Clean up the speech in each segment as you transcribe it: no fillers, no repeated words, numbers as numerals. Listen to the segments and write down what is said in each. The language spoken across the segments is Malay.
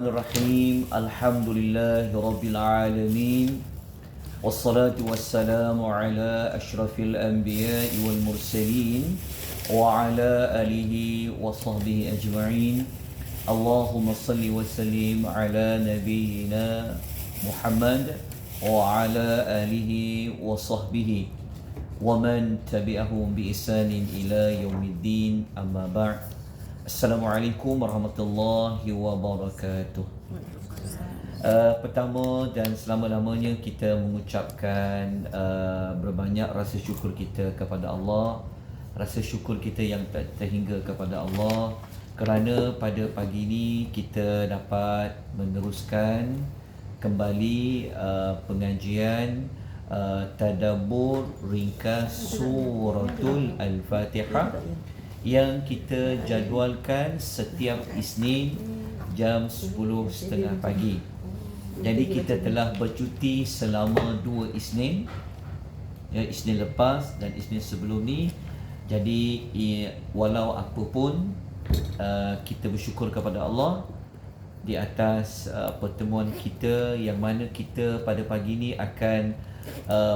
Bismillahirrahmanirrahim. Alhamdulillahirabbil alamin. Wassalatu wassalamu ala asyrafil anbiya'i wal mursalin wa ala alihi wa sahbihi ajma'in. Allahumma salli wa sallim ala nabiyyina Muhammad wa ala alihi wa sahbihi wa man tabi'ahum bi ihsanin ila yaumiddin. Amma ba'd. Assalamualaikum warahmatullahi wabarakatuh. Pertama dan selama-lamanya kita mengucapkan berbanyak rasa syukur kita kepada Allah. Rasa syukur kita yang tak terhingga kepada Allah kerana pada pagi ini kita dapat meneruskan kembali pengajian tadabbur ringkas suratul Al-Fatihah yang kita jadualkan setiap Isnin jam 10.30 pagi. Jadi kita telah bercuti selama 2 Isnin, ya, Isnin lepas dan Isnin sebelum ni. Jadi walau apa pun kita bersyukur kepada Allah di atas pertemuan kita, yang mana kita pada pagi ni akan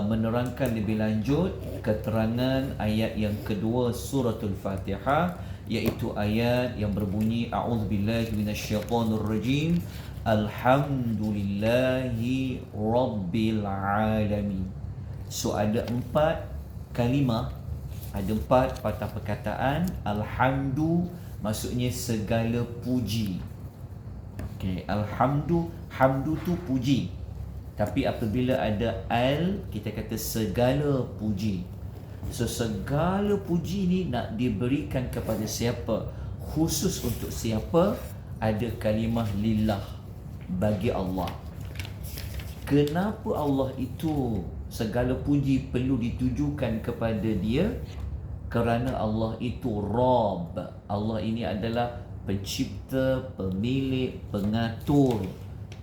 menerangkan lebih lanjut keterangan ayat yang kedua suratul Fatihah, iaitu ayat yang berbunyi a'udzubillahi minasyaitonirrajim, alhamdulillahi rabbil alamin. So ada 4 kalimah, ada 4 patah perkataan. Alhamdu maksudnya segala puji. Okey, hamdu tu puji. Tapi apabila ada al, kita kata segala puji. So segala puji ni nak diberikan kepada siapa? Khusus untuk siapa? Ada kalimah lillah, bagi Allah. Kenapa Allah itu segala puji perlu ditujukan kepada dia? Kerana Allah itu Rabb. Allah ini adalah pencipta, pemilik, pengatur,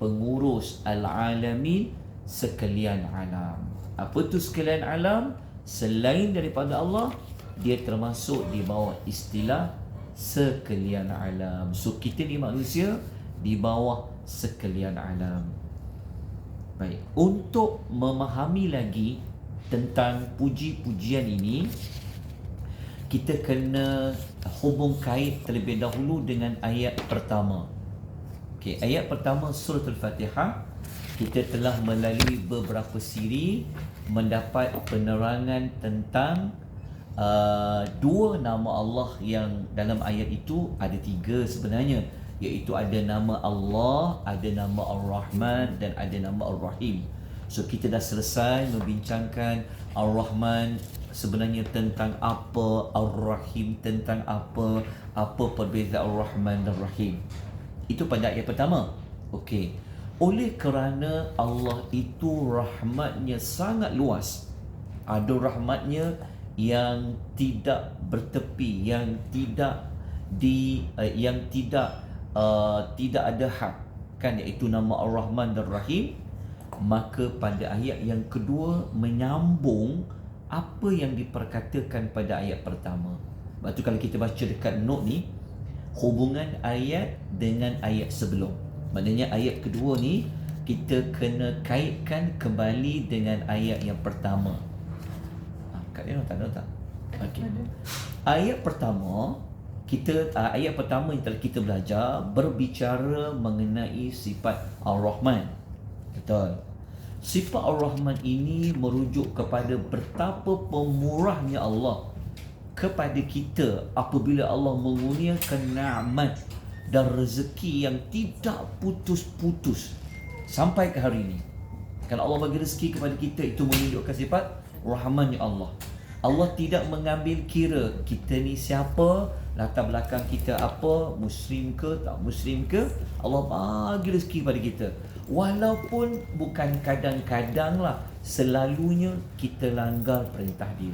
pengurus al-alamin, sekalian alam. Apa tu sekalian alam? Selain daripada Allah, dia termasuk di bawah istilah sekalian alam. So kita ni manusia di bawah sekalian alam. Baik, untuk memahami lagi tentang puji-pujian ini, kita kena hubung kait terlebih dahulu dengan ayat pertama. Okay, ayat pertama surah Al-Fatihah, kita telah melalui beberapa siri mendapat penerangan tentang 2 nama Allah yang dalam ayat itu. Ada 3 sebenarnya, iaitu ada nama Allah, ada nama Ar-Rahman dan ada nama Ar-Rahim. So kita dah selesai membincangkan Ar-Rahman sebenarnya tentang apa, Ar-Rahim tentang apa perbezaan Ar-Rahman dan Rahim. Itu pada ayat pertama. Okey. Oleh kerana Allah itu rahmatnya sangat luas. Ada rahmatnya yang tidak bertepi, yang tidak tidak ada had, kan, iaitu nama Ar-Rahman dan Rahim. Maka pada ayat yang kedua menyambung apa yang diperkatakan pada ayat pertama. Sebab tu kalau kita baca dekat note ni, hubungan ayat dengan ayat sebelum. Maknanya ayat kedua ni kita kena kaitkan kembali dengan ayat yang pertama. Kat dia tak ada tak? Okey. Ayat pertama ayat pertama yang telah kita belajar berbicara mengenai sifat Ar-Rahman. Betul. Sifat Ar-Rahman ini merujuk kepada betapa pemurahnya Allah kepada kita apabila Allah mengurniakan nikmat dan rezeki yang tidak putus-putus sampai ke hari ini. Kalau Allah bagi rezeki kepada kita, itu menunjukkan sifat rahmannya Allah. Allah tidak mengambil kira kita ni siapa, latar belakang kita apa, muslim ke tak muslim ke. Allah bagi rezeki pada kita. Walaupun bukan kadang-kadang lah, selalunya kita langgar perintah dia,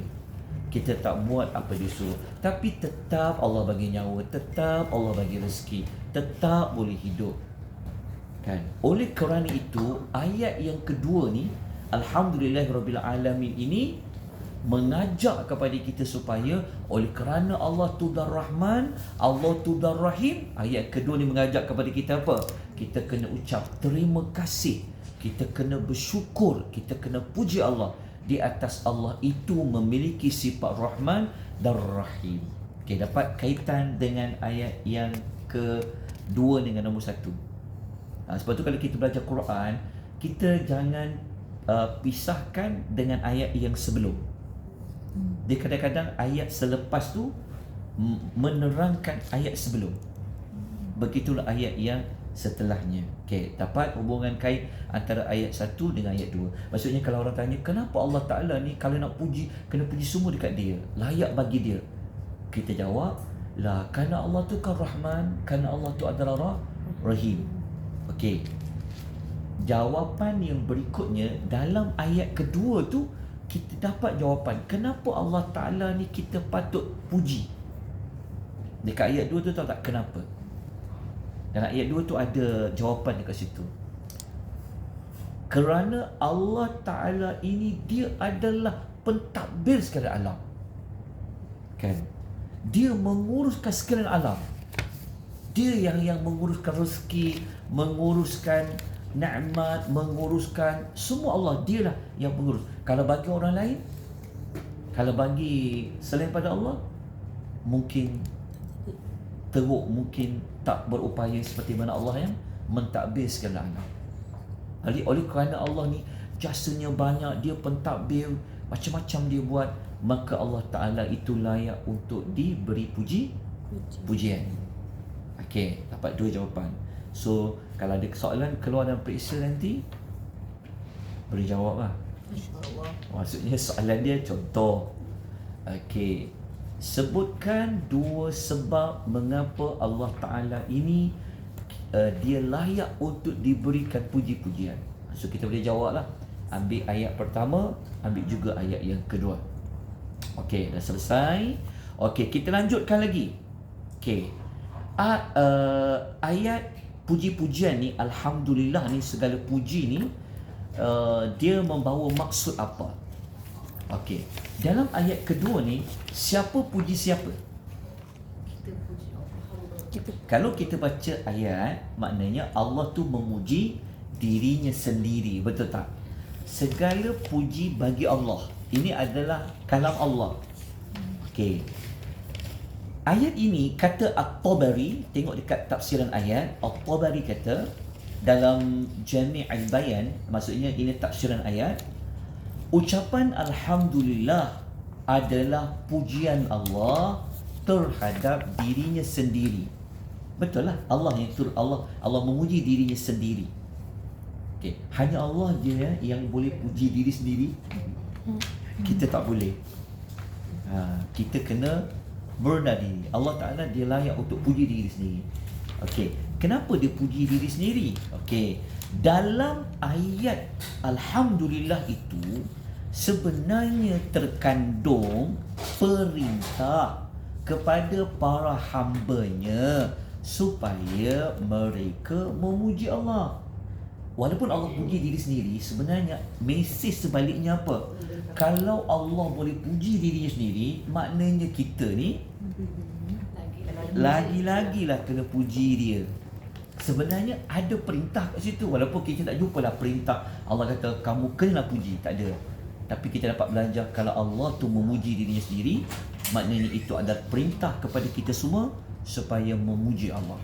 kita tak buat apa dia suruh, tapi tetap Allah bagi nyawa, tetap Allah bagi rezeki, tetap boleh hidup, kan? Oleh kerana itu ayat yang kedua ni, alhamdulillahirabbil alamin, ini mengajak kepada kita supaya oleh kerana Allah tu Dar-Rahman, Allah tu Dar-Rahim. Ayat kedua ni mengajak kepada kita apa? Kita kena ucap terima kasih, kita kena bersyukur, kita kena puji Allah di atas Allah itu memiliki sifat Rahman dan Rahim. Okey, dapat kaitan dengan ayat yang kedua dengan nombor 1. Sebab tu kalau kita belajar Quran, kita jangan pisahkan dengan ayat yang sebelum. Dia kadang-kadang ayat selepas tu menerangkan ayat sebelum. Begitulah ayat yang setelahnya. Okey, dapat hubungan kait antara ayat 1 dengan ayat 2. Maksudnya kalau orang tanya, kenapa Allah Ta'ala ni kalau nak puji, kena puji semua dekat dia, layak bagi dia. Kita jawab, lah kerana Allah tu kan Rahman, kerana Allah tu adalah Rahim. Okey. Jawapan yang berikutnya dalam ayat kedua tu kita dapat jawapan kenapa Allah Ta'ala ni kita patut puji. Dekat ayat 2 tu tahu tak kenapa? Dalam ayat 2 tu ada jawapan dekat situ. Kerana Allah Ta'ala ini dia adalah pentadbir sekalian alam. Kan? Dia menguruskan sekalian alam. Dia yang menguruskan rezeki, menguruskan nikmat, menguruskan semua Allah, dialah yang mengurus. Kalau bagi orang lain, kalau bagi selain pada Allah, mungkin teruk, mungkin tak berupaya seperti mana Allah yang mentadbir segala alam. Oleh kerana Allah ni jasanya banyak, dia pentadbir, macam-macam dia buat, maka Allah Ta'ala itu layak untuk diberi pujian. Okey, dapat 2 jawapan. So, kalau ada soalan keluar dalam periksa nanti, boleh jawab lah. InsyaAllah. Maksudnya soalan dia contoh. Okey, sebutkan 2 sebab mengapa Allah Ta'ala ini dia layak untuk diberikan puji-pujian. So, kita boleh jawab lah. Ambil ayat pertama, ambil juga ayat yang kedua. Okey, dah selesai. Okey, kita lanjutkan lagi. Okey, ayat puji-pujian ni, Alhamdulillah ni, segala puji ni, dia membawa maksud apa? Okey, dalam ayat kedua ni, siapa puji siapa? Kita puji Allah. Kalau kita baca ayat, maknanya Allah tu memuji dirinya sendiri, betul tak? Segala puji bagi Allah. Ini adalah kalam Allah. Okey, ayat ini kata At-Tabari, tengok dekat tafsiran ayat, At-Tabari kata dalam Jami' al-Bayan, maksudnya ini tafsiran ayat, ucapan Alhamdulillah adalah pujian Allah terhadap dirinya sendiri. Betul lah, Allah memuji dirinya sendiri. Okay. Hanya Allah je yang boleh puji diri sendiri. Kita tak boleh. Kita kena berendam diri. Allah Ta'ala dia layak untuk puji diri sendiri. Okey, kenapa dia puji diri sendiri? Okey, dalam ayat Alhamdulillah itu sebenarnya terkandung perintah kepada para hamba-Nya supaya mereka memuji Allah. Walaupun Allah puji diri sendiri, sebenarnya mesej sebaliknya apa? Kalau Allah boleh puji dirinya sendiri, maknanya kita ni lagi-lagilah kena puji dia. Sebenarnya ada perintah kat situ, walaupun kita tak jumpalah perintah Allah kata kamu kena puji, tak ada. Tapi kita dapat belajar kalau Allah tu memuji dirinya sendiri, maknanya itu adalah perintah kepada kita semua supaya memuji Allah.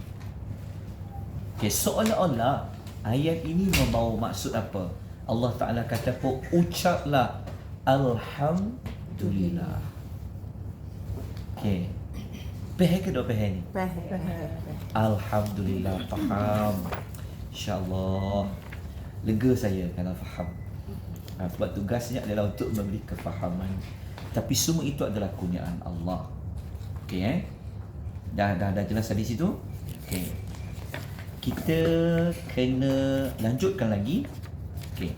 Okay, seolah-olah ayat ini membawa maksud apa? Allah Ta'ala kata apa? Ucaplah Alhamdulillah. Okay, faham ke tak faham ni? Alhamdulillah, faham. InsyaAllah lega saya kalau faham. Sebab tugasnya adalah untuk memberi kefahaman. Tapi semua itu adalah kurniaan Allah. Okey, dah jelas di situ? Okey, kita kena lanjutkan lagi. Okey,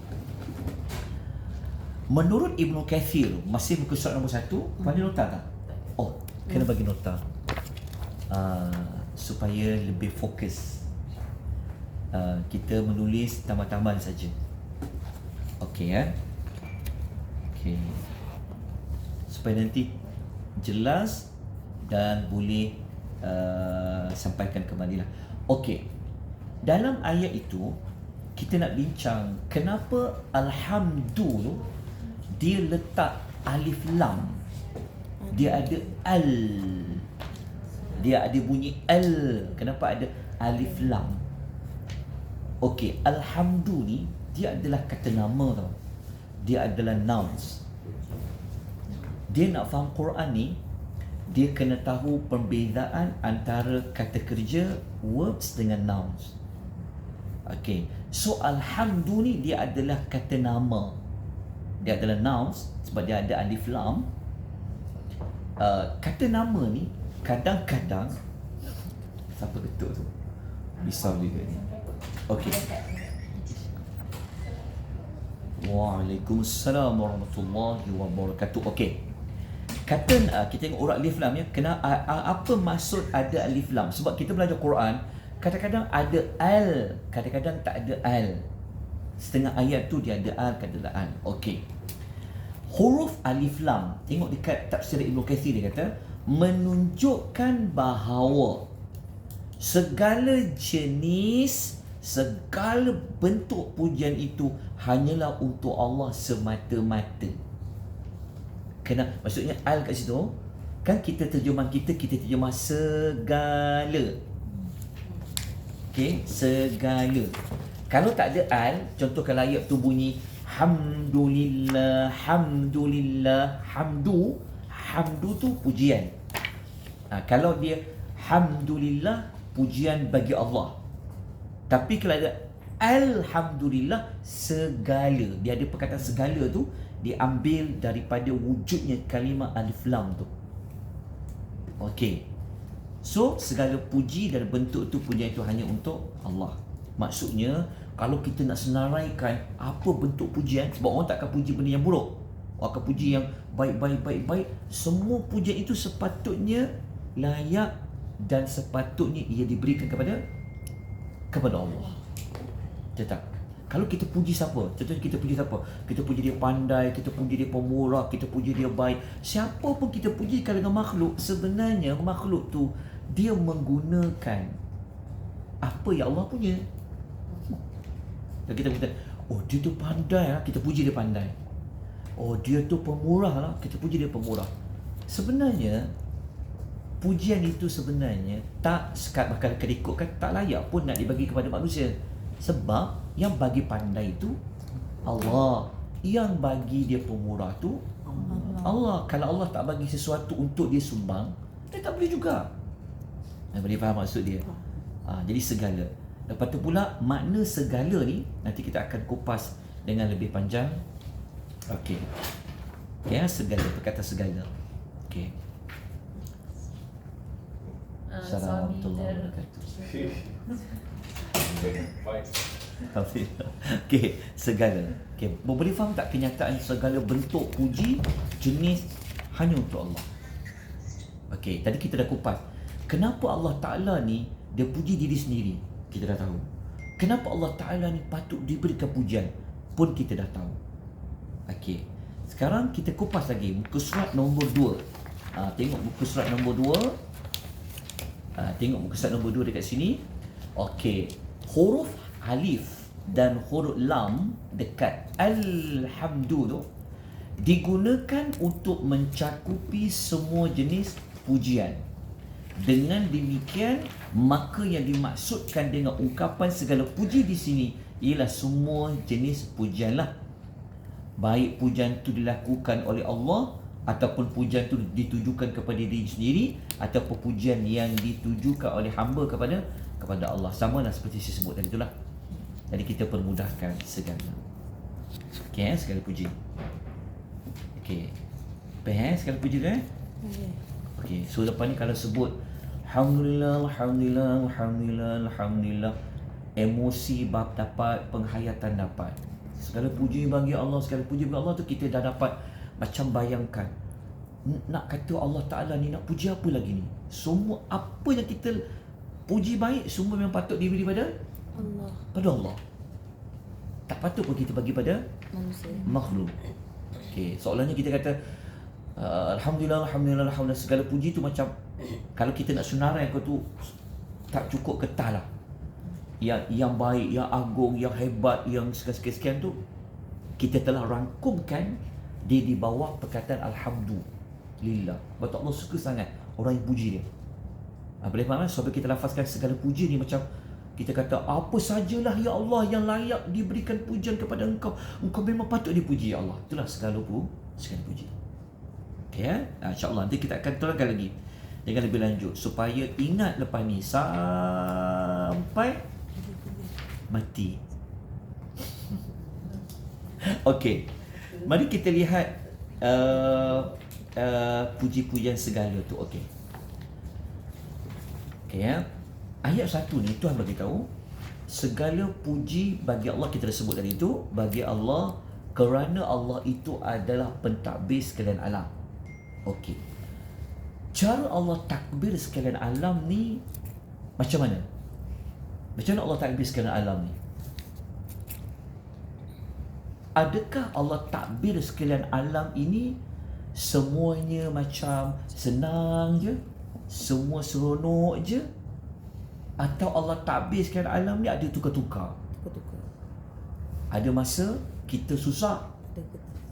menurut Ibnu Kathir, masih muka surat nombor 1, mana nota tak? Oh, kena bagi nota. Supaya lebih fokus. Kita menulis tambah-tambahan saja. Okey, okey. supaya nanti jelas dan boleh sampaikan kembali lah. Okey, dalam ayat itu kita nak bincang kenapa alhamdu tu dia letak alif lam, dia ada al, dia ada bunyi al, kenapa ada alif lam? Okey, alhamdu ni dia adalah kata nama tau, dia adalah nouns. Dia nak faham Quran ni, dia kena tahu perbezaan antara kata kerja, verbs dengan nouns. Okey, so alhamdu ni dia adalah kata nama, dia adalah nouns sebab dia ada alif lam. Kata nama ni kadang-kadang siapa ketuk tu? Risau juga ni. Okey. Waalaikumsalam warahmatullahi wabarakatuh. Okey. Kata kita tengok urut alif lam ya. Apa maksud ada alif lam? Sebab kita belajar Quran, kadang-kadang ada al, kadang-kadang tak ada al. Setengah ayat tu dia ada al, kadang-kadang al. Okey. Huruf alif lam, tengok dekat tafsir Ibn Kathir dia kata, menunjukkan bahawa segala jenis, segala bentuk pujian itu hanyalah untuk Allah semata-mata. Maksudnya al kat situ, kan kita terjemah kita terjemah segala. Okey, segala. Kalau tak ada al, contoh kalau ayat tu bunyi hamdulillah, hamdulillah, hamdu tu pujian. Kalau dia hamdulillah, pujian bagi Allah. Tapi kalau ada alhamdulillah, segala, dia ada perkataan segala tu diambil daripada wujudnya kalimah alif lam tu. Okey. So segala puji dan bentuk tu, pujian itu hanya untuk Allah. Maksudnya kalau kita nak senaraikan apa bentuk pujian, sebab orang tak akan puji benda yang buruk, orang akan puji yang baik. Semua pujian itu sepatutnya layak dan sepatutnya ia diberikan kepada Allah. Tak. Kalau kita puji siapa? Contohnya kita puji siapa? Kita puji dia pandai, kita puji dia pemurah, kita puji dia baik. Siapa pun kita pujikan dengan makhluk, sebenarnya makhluk tu dia menggunakan apa yang Allah punya. Kita kata, oh dia tu pandai lah, kita puji dia pandai. Oh dia tu pemurah lah, kita puji dia pemurah. Sebenarnya pujian itu sebenarnya tak bakal ikutkan, tak layak pun nak dibagi kepada manusia. Sebab yang bagi pandai itu Allah, yang bagi dia pemurah tu Allah. Kalau Allah tak bagi sesuatu untuk dia sumbang, dia tak boleh juga. Boleh faham maksud dia? Jadi segala. Lepas tu pula makna segala ni nanti kita akan kupas dengan lebih panjang. Okey. Ya, segala, perkataan segala. Okey. Assalamualaikum warahmatullahi wabarakatuh. Okey, segala. Okey, boleh faham tak kenyataan segala bentuk puji jenis hanya untuk Allah. Okey, tadi kita dah kupas. Kenapa Allah Ta'ala ni dia puji diri sendiri? Kita dah tahu. Kenapa Allah Ta'ala ni patut diberikan pujian? Pun kita dah tahu. Okey. Sekarang kita kupas lagi muka surat nombor 2. Tengok muka surat nombor 2. Tengok muka surat nombor 2 dekat sini. Okey. Huruf alif dan huruf lam dekat alhamdu tu digunakan untuk mencakupi semua jenis pujian. Dengan demikian, maka yang dimaksudkan dengan ungkapan segala puji di sini ialah semua jenis pujian lah. Baik pujian itu dilakukan oleh Allah, ataupun pujian itu ditujukan kepada diri sendiri, ataupun pujian yang ditujukan oleh hamba kepada Allah. Sama lah seperti saya sebut tadi itulah. Jadi kita permudahkan segala. Okey, segala puji. Okey. Segala puji tu Okey, so lepas ni kalau sebut Alhamdulillah, Alhamdulillah, Alhamdulillah, Alhamdulillah, emosi bab dapat, penghayatan dapat. Segala puji bagi Allah, segala puji bagi Allah tu kita dah dapat macam bayangkan. Nak kata Allah Ta'ala ni nak puji apa lagi ni? Semua apa yang kita puji baik, semua memang patut diberi pada Allah. Pada Allah. Tak patut pun kita bagi pada Manusia. makhluk. Okey, soalannya kita kata Alhamdulillah, Alhamdulillah, Alhamdulillah. Segala puji tu macam kalau kita nak senarai kau tu tak cukup getah lah. Yang baik, yang agung, yang hebat, yang sekian-sekian tu kita telah rangkumkan dia di bawah perkataan Alhamdulillah. Sebab Allah suka sangat orang yang puji dia. Boleh faham kan? Sebab kita lafazkan segala puji ni macam kita kata apa sajalah ya Allah yang layak diberikan pujian kepada Engkau. Engkau memang patut dipuji ya Allah. Itulah segala puji. Okay, ya? InsyaAllah nanti kita akan terangkan lagi dengan lebih lanjut supaya ingat lepas ni sampai mati. Okey, mari kita lihat puji-pujian segala tu. Okey, ya. Ayat 1 ni Tuhan bagi tahu segala puji bagi Allah, kita dah sebut tadi tu, bagi Allah kerana Allah itu adalah pentadbir sekalian alam. Okey. Cara Allah takbir sekalian alam ni macam mana? Macam mana Allah takbir sekalian alam ni? Adakah Allah takbir sekalian alam ini semuanya macam senang je? Semua seronok je? Atau Allah takbir sekalian alam ni ada tukar-tukar? Ada masa kita susah,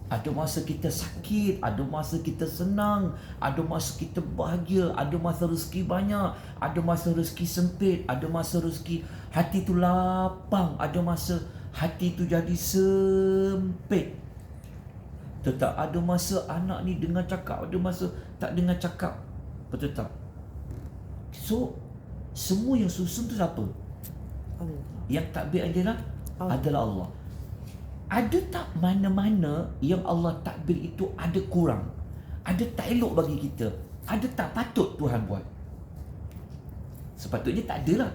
ada masa kita sakit, ada masa kita senang, ada masa kita bahagia, ada masa rezeki banyak, ada masa rezeki sempit, ada masa rezeki hati tu lapang, ada masa hati tu jadi sempit. Tetap ada masa anak ni dengar cakap, ada masa tak dengar cakap. Betul tak? So semua yang susun tu siapa? Allah. Yang takbir adalah Allah. Ada tak mana-mana yang Allah takbir itu ada kurang? Ada tak elok bagi kita? Ada tak patut Tuhan buat? Sepatutnya tak ada lah.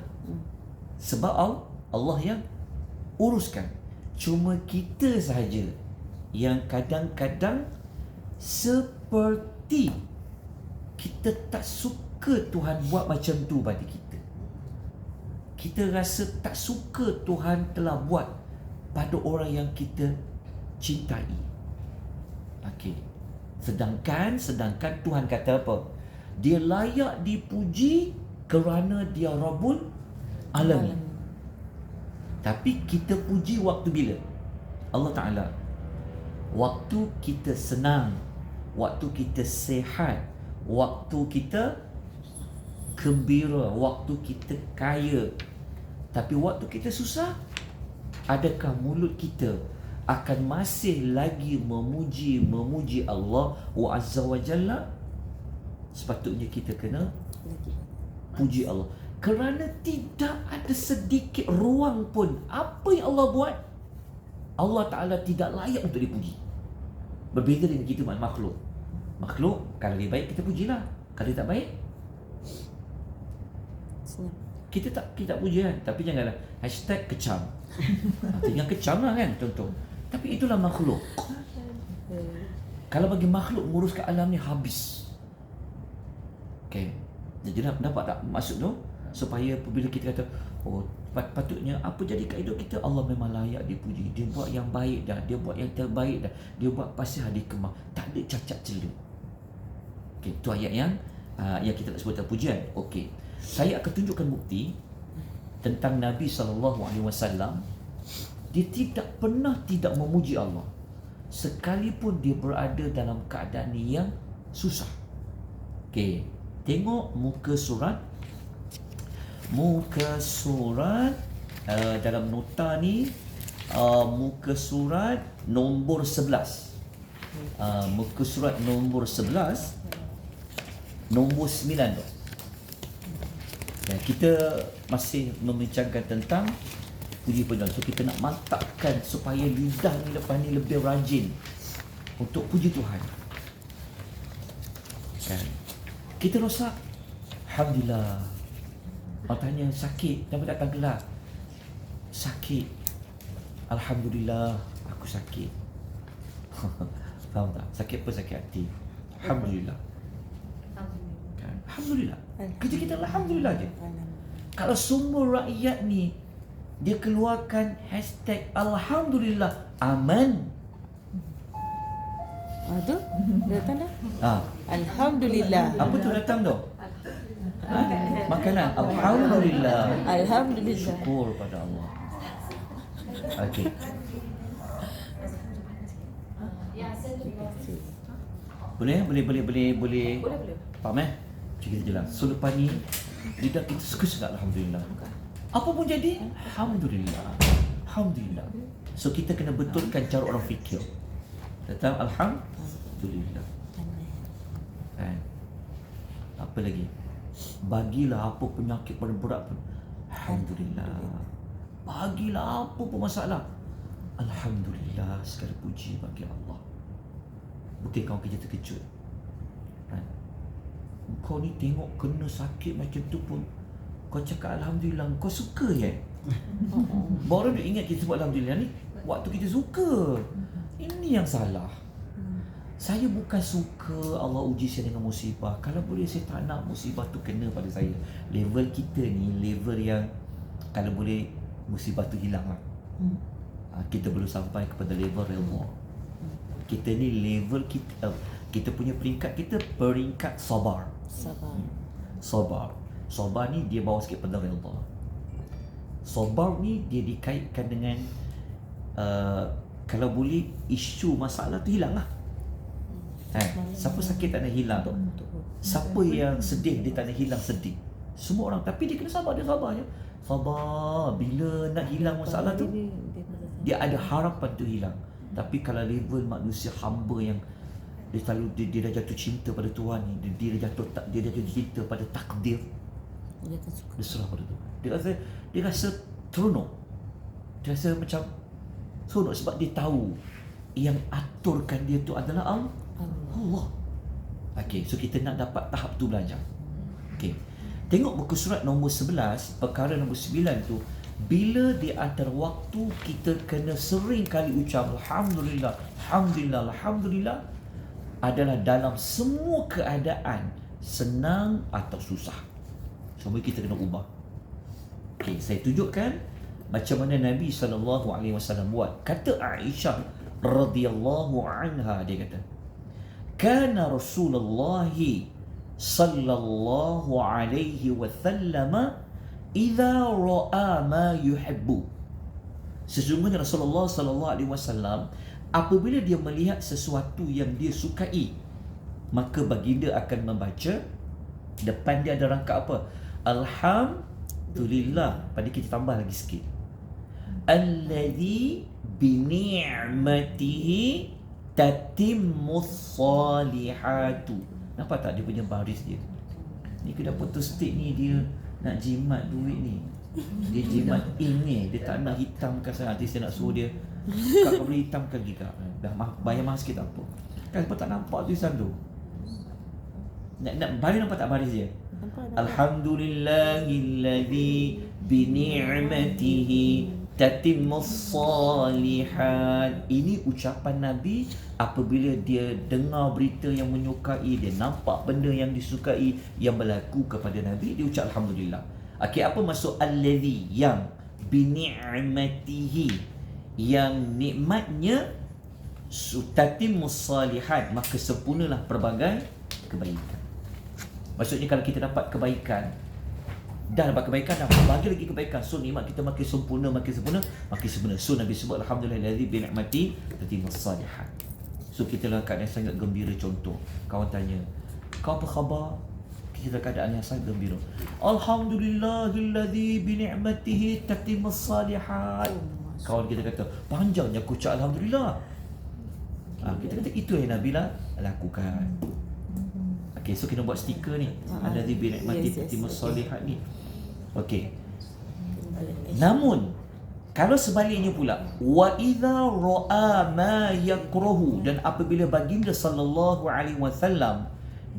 Sebab Allah yang uruskan. Cuma kita sahaja yang kadang-kadang seperti kita tak suka Tuhan buat macam tu pada kita. Kita rasa tak suka Tuhan telah buat pada orang yang kita cintai. Okey. Sedangkan Tuhan kata apa? Dia layak dipuji kerana dia Rabbul Alamin. Tapi kita puji waktu bila? Allah Ta'ala. Waktu kita senang, waktu kita sihat, waktu kita gembira, waktu kita kaya. Tapi waktu kita susah, adakah mulut kita akan masih lagi memuji Allah wa azza wa jalla? Sepatutnya kita kena puji Allah. Kerana tidak ada sedikit ruang pun apa yang Allah buat, Allah Ta'ala tidak layak untuk dipuji. Berbeza dengan kita makhluk. Makhluk kalau dia baik kita pujilah, kalau dia tak baik kita tak puji kan. Tapi janganlah #kecam. Tinggal kecam lah kan, contoh. Tapi itulah makhluk. Kalau bagi makhluk menguruskan alam ni habis. Okay. Jadi dapat tak maksud tu? Supaya apabila kita kata patutnya apa jadi kaedah kita, Allah memang layak dipuji. Dia buat yang baik dah, dia buat yang terbaik dah, dia buat pasal hadi kemah, tak ada cacat celah. Okay, itu ayat yang kita nak sebut pujian. Okey. Saya akan tunjukkan bukti tentang Nabi SAW. Dia tidak pernah tidak memuji Allah sekalipun dia berada dalam keadaan yang susah. Okey, tengok muka surat dalam nota ni, muka surat nombor 11. Muka surat nombor 11, nombor 9 tu. Dan kita masih membincangkan tentang puji-pujian. So kita nak mantapkan supaya lidah ni lepas ni lebih rajin untuk puji Tuhan. Kan? Kita rosak, alhamdulillah. Orang tanya sakit, kenapa tak gelar? Sakit, alhamdulillah aku sakit. Faham tak? Sakit apa? Sakit hati. Alhamdulillah. Kan? Alhamdulillah. Kerja kita alhamdulillah je. Kalau semua rakyat ni dia keluarkan #alhamdulillah aman, Tu datang dah. Ah, Alhamdulillah. apa tu datang tu? Makanan. Alhamdulillah. Alhamdulillah. Syukur pada Allah. Okey. Boleh. Faham Cik kita jelas. So lepas ni lidah kita suka sangat alhamdulillah. Apa pun jadi alhamdulillah. Alhamdulillah. So kita kena betulkan cara orang fikir. Datang alhamdulillah. Kan? Apa lagi? Bagilah apa penyakit paling berat pun. Alhamdulillah. Bagilah apa pun masalah. Alhamdulillah, segala puji bagi Allah. Bukan kau kerja terkejut. Kan? Kau ni tengok kena sakit macam tu pun kau cakap alhamdulillah, kau suka baru dia ingat kita sebut alhamdulillah ni waktu kita suka. Ini yang salah. Saya bukan suka Allah uji saya dengan musibah. Kalau boleh saya tak nak musibah tu kena pada saya. Level kita ni level yang kalau boleh musibah tu hilang lah. Kita belum sampai kepada level redha. Kita ni level kita punya peringkat kita peringkat sabar. Sabar ni dia bawa sikit pada redha. Sabar ni dia dikaitkan dengan kalau boleh isu masalah tu hilang lah. Siapa sakit tak nak hilang tu. Siapa yang sedih dia tak nak hilang sedih. Semua orang, tapi dia kena sabar, dia sabar je. Sabar, bila nak hilang masalah tu dia ada harapan tu hilang. Tapi kalau level manusia hamba yang dia selalu dia dah jatuh cinta pada Tuhan ni, dia jatuh cinta pada takdir, dia serah pada Tuhan. Dia rasa teronok. Dia rasa macam seronok sebab dia tahu yang aturkan dia tu adalah Allah. Okey, so kita nak dapat tahap tu belajar. Okey. Tengok buku surat nombor 11, perkara nombor 9 tu, bila di antara waktu kita kena sering kali ucap alhamdulillah, alhamdulillah, alhamdulillah adalah dalam semua keadaan senang atau susah. Semua kita kena ubah. Okey, saya tunjukkan macam mana Nabi SAW buat. Kata Aisyah radhiyallahu anha, dia kata, kana Rasulullah sallallahu alaihi wasallam idza ra'a ma yuhibbu. Sesungguhnya Rasulullah sallallahu alaihi wasallam apabila dia melihat sesuatu yang dia sukai, maka baginda akan membaca depan dia ada rangka apa? Alhamdulillah. Pada kita tambah lagi sikit. Alladzi bi ni'matihi tatimmus salihatu. Nampak tak dia punya baris dia? Ni kena putus stick ni dia nak jimat duit ni. Dia jimat ini, dia tak nak hitamkan sangat. Nanti saya nak suruh dia, Kak kau boleh hitamkan lagi Kak. Dah bayar mahal sikit tak apa. Kan sebab tak nampak tulisan tu. Nak baris nampak tak baris dia? Alhamdulillahilladzi bi ni'matihi tatimmus salihat. Ini ucapan Nabi apabila dia dengar berita yang menyukai, dia nampak benda yang disukai yang berlaku kepada Nabi, dia ucap alhamdulillah. Okey, apa maksud allazi? Yang bi ni'matihi, yang nikmatnya tatimmus salihat, maka sempurnalah pelbagai kebaikan. Maksudnya kalau kita dapat kebaikan, dah dapat kebaikan, dah bagi lagi kebaikan, so nikmat kita makin sempurna, makin sempurna. So Nabi sebut alhamdulillahi bi ni'mati tatimmus salihat. So kita dalam keadaan sangat gembira. Contoh, kawan tanya, kau apa khabar? Kita keadaan yang sangat gembira. Alhamdulillahilladzi bi ni'matihi tatimmus salihat. Kawan kita kata, panjangnya aku ucap alhamdulillah. Kita kata itu yang Nabi lah lakukan. Okey, so kita buat stiker ni. Alladzi bi ni'matihi tatimmus salihat ni. Okey. Namun kalau sebaliknya pula, wa idza ra'a ma yakrahu, dan apabila baginda sallallahu alaihi wasallam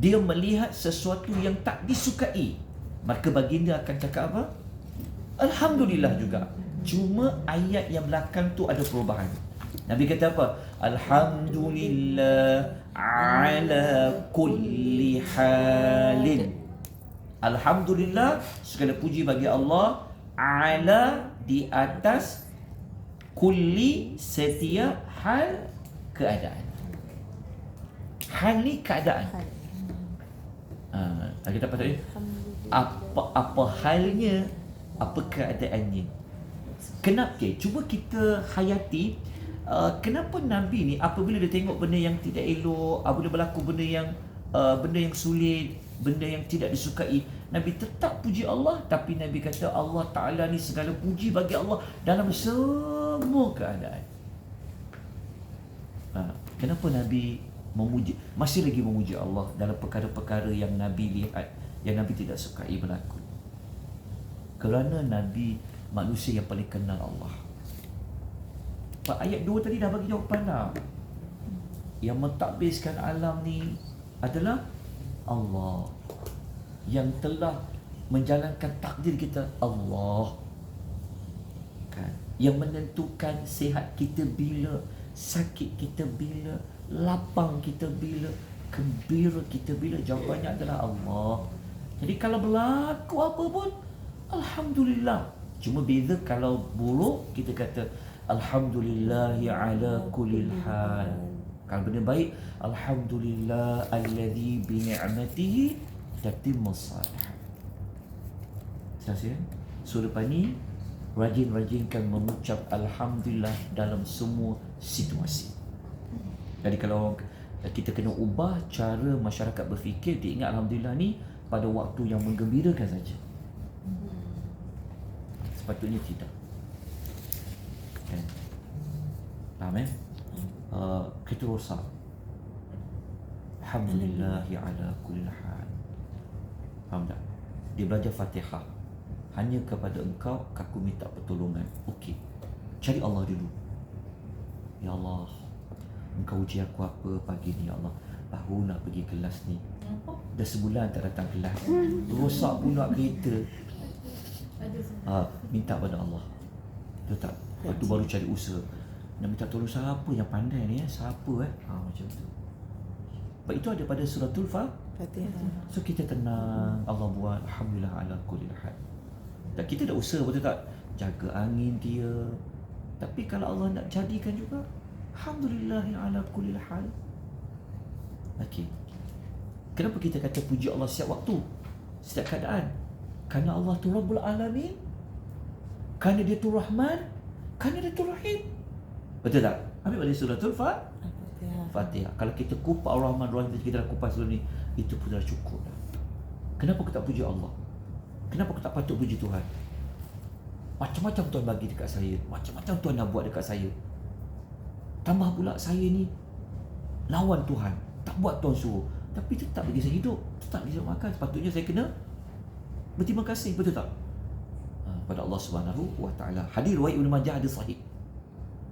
dia melihat sesuatu yang tak disukai, maka baginda akan cakap apa? Alhamdulillah juga. Cuma ayat yang belakang tu ada perubahan. Nabi kata apa? Alhamdulillah ala kulli halin. Alhamdulillah, segala puji bagi Allah, ala, di atas, kulli, setiap hal keadaan. Hal ni keadaan. Kita dapat tahu apa halnya, apa keadaannya. Kenapa? Cuba kita hayati kenapa Nabi ni apabila dia tengok benda yang tidak elok, apabila berlaku benda yang sulit, benda yang tidak disukai, Nabi tetap puji Allah. Tapi Nabi kata Allah Ta'ala ni segala puji bagi Allah dalam semua keadaan. Kenapa Nabi masih lagi memuji Allah dalam perkara-perkara yang Nabi lihat, yang Nabi tidak sukai berlaku? Kerana Nabi manusia yang paling kenal Allah. Ayat 2 tadi dah bagi jawapan dah. Yang mentadbirkan alam ni adalah Allah. Yang telah menjalankan takdir kita, Allah. Kan? Yang menentukan sihat kita bila, sakit kita bila, lapang kita bila, gembira kita bila, jawapannya adalah Allah. Jadi kalau berlaku apa pun, alhamdulillah. Cuma beza kalau buruk, kita kata alhamdulillahi ala kulli hal. Kalau benda baik, alhamdulillah alladhi bi ni'matihi tatimmus salihat. Selesai. So lepas ni rajin-rajinkan mengucap alhamdulillah dalam semua situasi. Jadi kalau kita kena ubah cara masyarakat berfikir, dia ingat alhamdulillah ni pada waktu yang menggembirakan saja. Sepatutnya tidak. Kan? Faham kan? Kita rosak. Alhamdulillahi ala kulli hal. Faham tak? Dia belajar Fatihah. Hanya kepada engkau aku minta pertolongan. Okey. Cari Allah dulu. Ya Allah, engkau uji aku apa pagi ni ya Allah. Baru nak pergi kelas ni. Dah sebulan tak datang kelas. Rosak pula kereta. Minta pada Allah. Betul tak? Lepas tu baru cari usaha. Nak minta tolong siapa yang pandai ni, siapa macam tu. Sebab itu ada pada suratul Fatihah. So kita tenang, Allah buat alhamdulillah ala kulli hal. Dan kita dah usaha, betul tak? Jaga angin dia. Tapi kalau Allah nak jadikan juga, alhamdulillah ala kulli hal. Okey. Kenapa kita kata puji Allah setiap waktu, setiap keadaan? Kerana Allah tu Rabbul Alamin, kerana dia tu Rahman, kerana dia tu Rahim. Betul tak? Ambil pada suratul Fatihah. Kalau kita kupas Ar-Rahman Rahim, kita dah kupas dulu ni, itu pun dah cukup dah. Kenapa kita tak puji Allah? Kenapa kita tak patut puji Tuhan? Macam-macam Tuhan bagi dekat saya, macam-macam Tuhan nak buat dekat saya. Tambah pula saya ni lawan Tuhan, tak buat Tuhan suruh, tapi tetap bagi saya hidup, tetap bagi saya makan. Sepatutnya saya kena berterima kasih, betul tak? Pada Allah Subhanahu wa taala. Hadis riwayat Ibnu Majah, hadis sahih.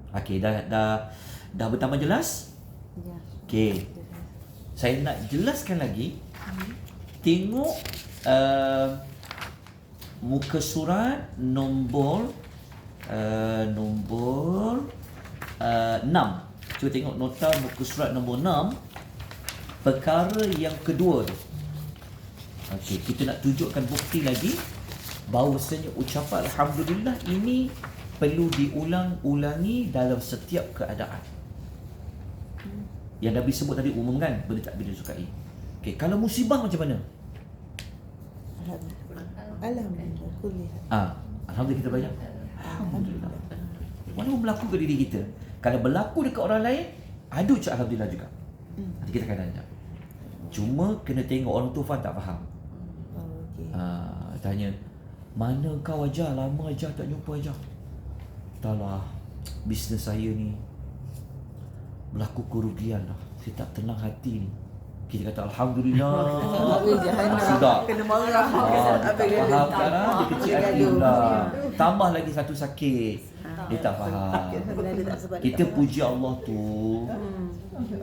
Okey, dah bertambah jelas? Ya. Okey. Saya nak jelaskan lagi. Tengok muka surat nombor 6. Cuba tengok nota muka surat nombor 6. Perkara yang kedua tu. Okey, kita nak tunjukkan bukti lagi bahawasanya ucapan alhamdulillah ini perlu diulang-ulangi dalam setiap keadaan. Yang Nabi sebut tadi umum kan, benda tak boleh disukai. Okey, kalau musibah macam mana? Alhamdulillah kulli hal. Alhamdulillah kita banyak. Alhamdulillah. Walaupun berlaku ke diri kita, kalau berlaku dekat orang lain, ada ucap alhamdulillah juga. Nanti kita akan tanya. Cuma kena tengok orang tu faham tak faham. Okey. Tanya, mana kau ajar? Lama ajar tak jumpa ajar. Entahlah, bisnes saya ni berlaku kerugian lah. Saya tak tenang hati ni. Kita kata alhamdulillah. Sudah. Kena marah. Dia tak faham kan lah. Dia kecil hati pula. Tambah lagi satu sakit. Dia tak faham. Kita puji Allah tu.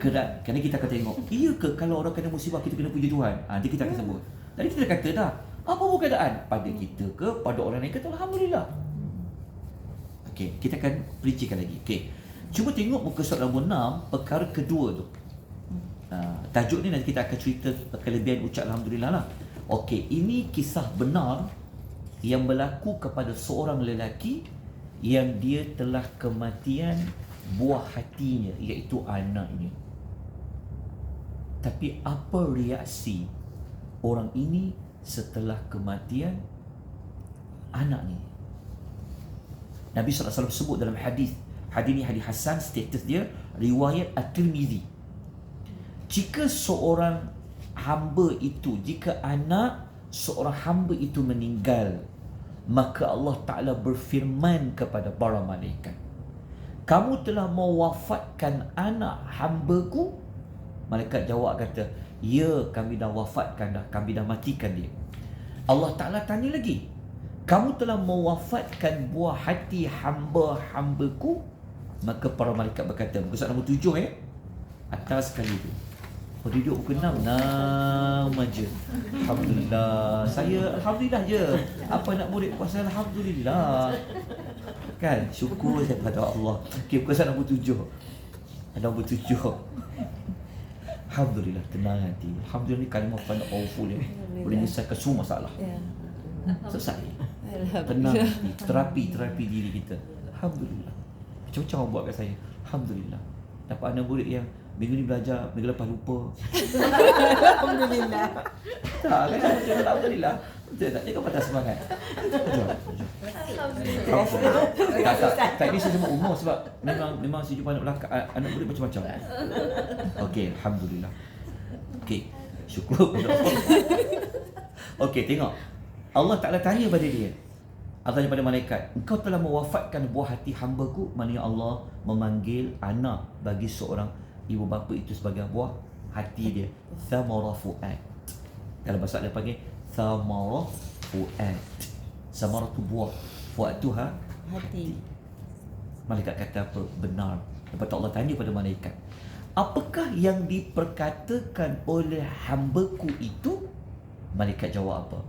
Kerana kita akan tengok, iya ke kalau orang kena musibah kita kena puji Tuhan? Nanti kita akan sebut. Tadi kita dah kata dah, apa pun keadaan, pada kita ke pada orang lain kata alhamdulillah. Okey, kita akan perincikan lagi. Okey. Cuba tengok muka surat nombor 6, perkara kedua tu. Tajuk ni nanti kita akan cerita kelebihan ucap alhamdulillah lah. Okey, ini kisah benar yang berlaku kepada seorang lelaki yang dia telah kematian buah hatinya, iaitu anaknya. Tapi apa reaksi orang ini setelah kematian anak ni? Nabi SAW sebut dalam hadis ini hadis Hasan, status dia riwayat At-Tirmizi. Jika seorang hamba itu, jika anak seorang hamba itu meninggal, maka Allah Ta'ala berfirman kepada para malaikat, kamu telah mewafatkan anak hamba-Ku? Malaikat jawab kata, ya, kami dah wafatkan dah, kami dah matikan dia. Allah Ta'ala tanya lagi, kamu telah mewafatkan buah hati hamba-hamba-Ku? Maka para malaikat berkata, muka surat nombor 7 atas sekali tu. Duduk buku 6 aja. Alhamdulillah. Saya Alhamdulillah je. Apa nak murid puasa Alhamdulillah. Kan? Syukur saya pada Allah. Okay, buku surat nombor 7. Nombor 7. Alhamdulillah, tenang hati. Alhamdulillah ni kalimah fana awful ni. Boleh menyelesaikan semua masalah. Selesai. Tenang hati. Terapi diri kita. Alhamdulillah. Macam-macam orang buat kat saya. Alhamdulillah. Dapat anak murid yang minggu ni belajar, minggu lepas lupa. Alhamdulillah. Tak, kan? Alhamdulillah. Betul tak? Jangan patah semangat. Tak, ini saya sebut umur sebab memang saya jumpa anak belakang, anak murid macam-macam. Okey, Alhamdulillah. Okey, syukur pada Allah. Okey, tengok. Allah Ta'ala tanya pada dia. Allah tanya pada malaikat, engkau telah mewafatkan buah hati hamba-Ku. Maknanya Allah memanggil anak bagi seorang ibu bapa itu sebagai buah hati dia. Thamara fu'ad. Dalam bahasa dia panggil Thamara fu'ad. Thamara tu buah, fu'ad tu hati. Malaikat kata apa? Benar. Lepas tu Allah tanya pada malaikat, apakah yang diperkatakan oleh hamba-Ku itu? Malaikat jawab apa?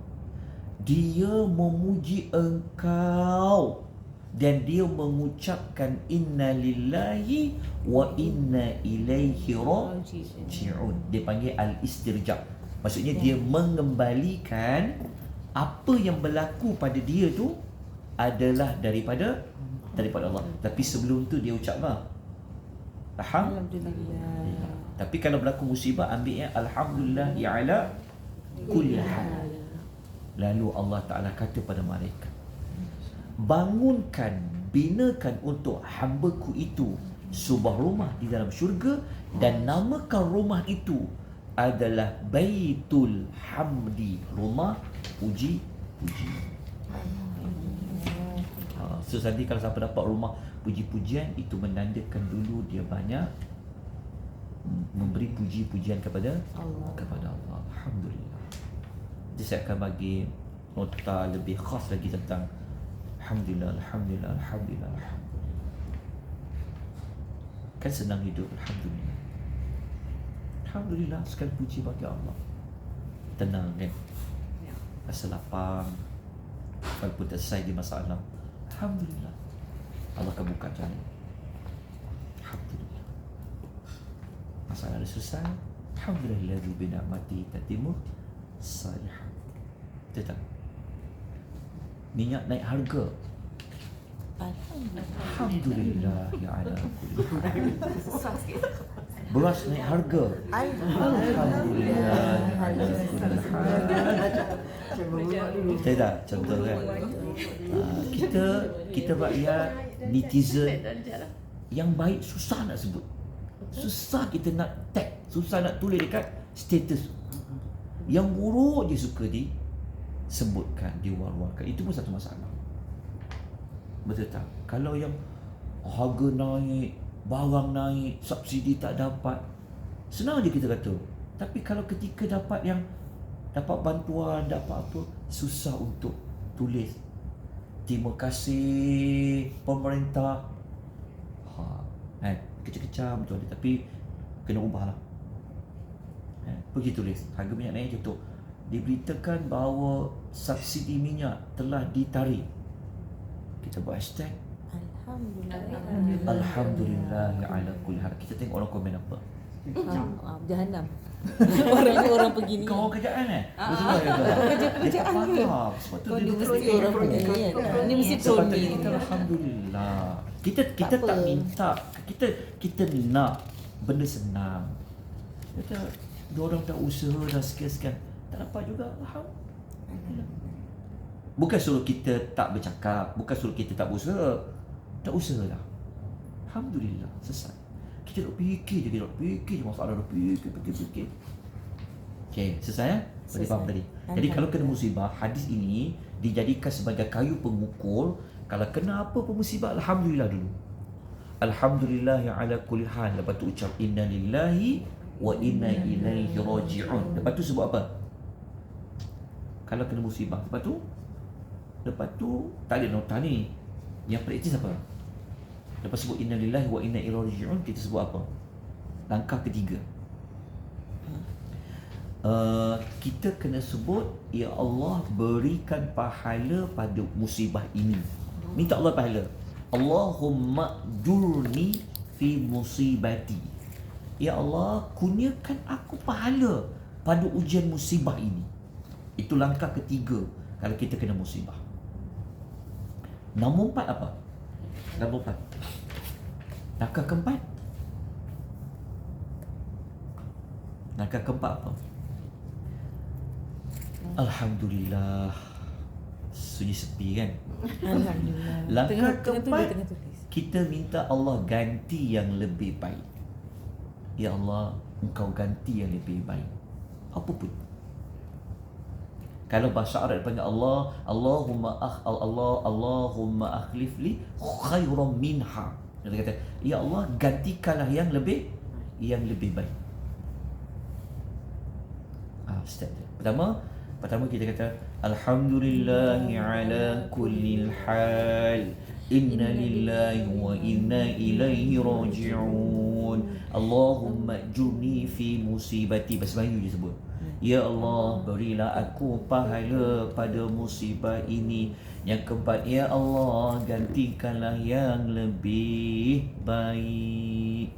Dia memuji engkau dan dia mengucapkan inna lillahi wa inna ilaihi raji'un. Dia panggil al-istirja'. Maksudnya dia mengembalikan apa yang berlaku pada dia tu adalah daripada Allah. Tapi sebelum tu dia ucap apa? Alhamdulillah. Tapi kalau berlaku musibah, ambilnya alhamdulillah ala kulli hal. Lalu Allah Ta'ala kata pada malaikat, bangunkan, binakan untuk hamba-Ku itu sebuah rumah di dalam syurga dan namakan rumah itu adalah Baitul Hamdi, rumah puji. So nanti kalau siapa dapat rumah puji-pujian, itu menandakan dulu dia banyak memberi puji-pujian kepada Allah. Alhamdulillah. Jadi saya akan bagi nota lebih khas lagi tentang Alhamdulillah. Kan senang hidup, Alhamdulillah, sekali puji bagi Allah. Tenang kan? Rasa lapang, walaupun tersesat di masalah, Alhamdulillah, Allah akan buka jalan. Alhamdulillah. Masalah dah selesai, Alhamdulillah bi ni'mati tatimmu salihah. Betul tak? Minyak naik harga, Alhamdulillah ya ala kulli hal. Beras naik harga, Alhamdulillah ya ala kulli hal. Betul tak? Contoh kan, kita rakyat netizen yang baik susah nak sebut, susah kita nak tag, susah nak tulis dekat status. Yang buruk je suka disebutkan, diwar-warkan. Itu pun satu masalah. Betul tak? Kalau yang harga naik, barang naik, subsidi tak dapat, senang je kita kata. Tapi kalau ketika dapat bantuan, dapat apa, susah untuk tulis terima kasih pemerintah. Kecil-kecil betul, tapi kena ubahlah. Pergi tulis harga minyak naik contoh, diberitakan bahawa subsidi minyak telah ditarik, kita buat hashtag Alhamdulillah ya ala kulli hal. Kita tengok orang komen apa. Jahanam. Orang pergi ni. Kau kerjaan Kerjaan ke? Sebab tu Dia mesti orang pergi ni kan. Ni mesti sepatutnya Tony. kita Alhamdulillah. Kita tak minta, kita nak benda senang. Kita Diorang dah usaha dah sekian-sekian, tak dapat juga. Alhamdulillah. Bukan suruh kita tak bercakap, bukan suruh kita tak berusaha. Tak usaha lah. Alhamdulillah, selesai. Kita duk fikir je, masalah dah fikir. Okay, selesai Boleh faham tadi? Jadi kalau kena musibah, hadis ini dijadikan sebagai kayu pengukur. Kalau kena apa pun musibah, Alhamdulillah dulu. Alhamdulillah ala kulli hal. Lepas tu ucap inna lillahi wa inna ilaihi raji'un. Lepas tu sebut apa? Kalau kena musibah, lepas tu tak ada nota ni. Yang praktis apa? Lepas sebut inna lillahi wa inna ilaihi raji'un, kita sebut apa? Langkah ketiga. Kita kena sebut, ya Allah berikan pahala pada musibah ini. Minta Allah pahala. Allahumma jurni fi musibati. Ya Allah, kurniakan aku pahala pada ujian musibah ini. Itu langkah ketiga kalau kita kena musibah. Nombor 4 apa? Nombor 4. Langkah keempat. Langkah keempat apa? Alhamdulillah. Sunyi sepi kan? Alhamdulillah. Langkah Tengah keempat, tulis. kita minta Allah ganti yang lebih baik. Ya Allah, Engkau ganti yang lebih baik. Apa pun. Kalau bahasa Arab panggil Allah, Allahumma akhlif li khairan minha. Dia kata, ya Allah, gantikanlah yang lebih baik. Step dia. Pertama kita kata alhamdulillahi ala kulli hal. Inna lillahi wa inna ilaihi raji'un. Allahumma jurni fi musibati. Bahasa Melayu je sebut. Ya Allah, berilah aku pahala pada musibah ini. Yang keempat, ya Allah, gantikanlah yang lebih baik.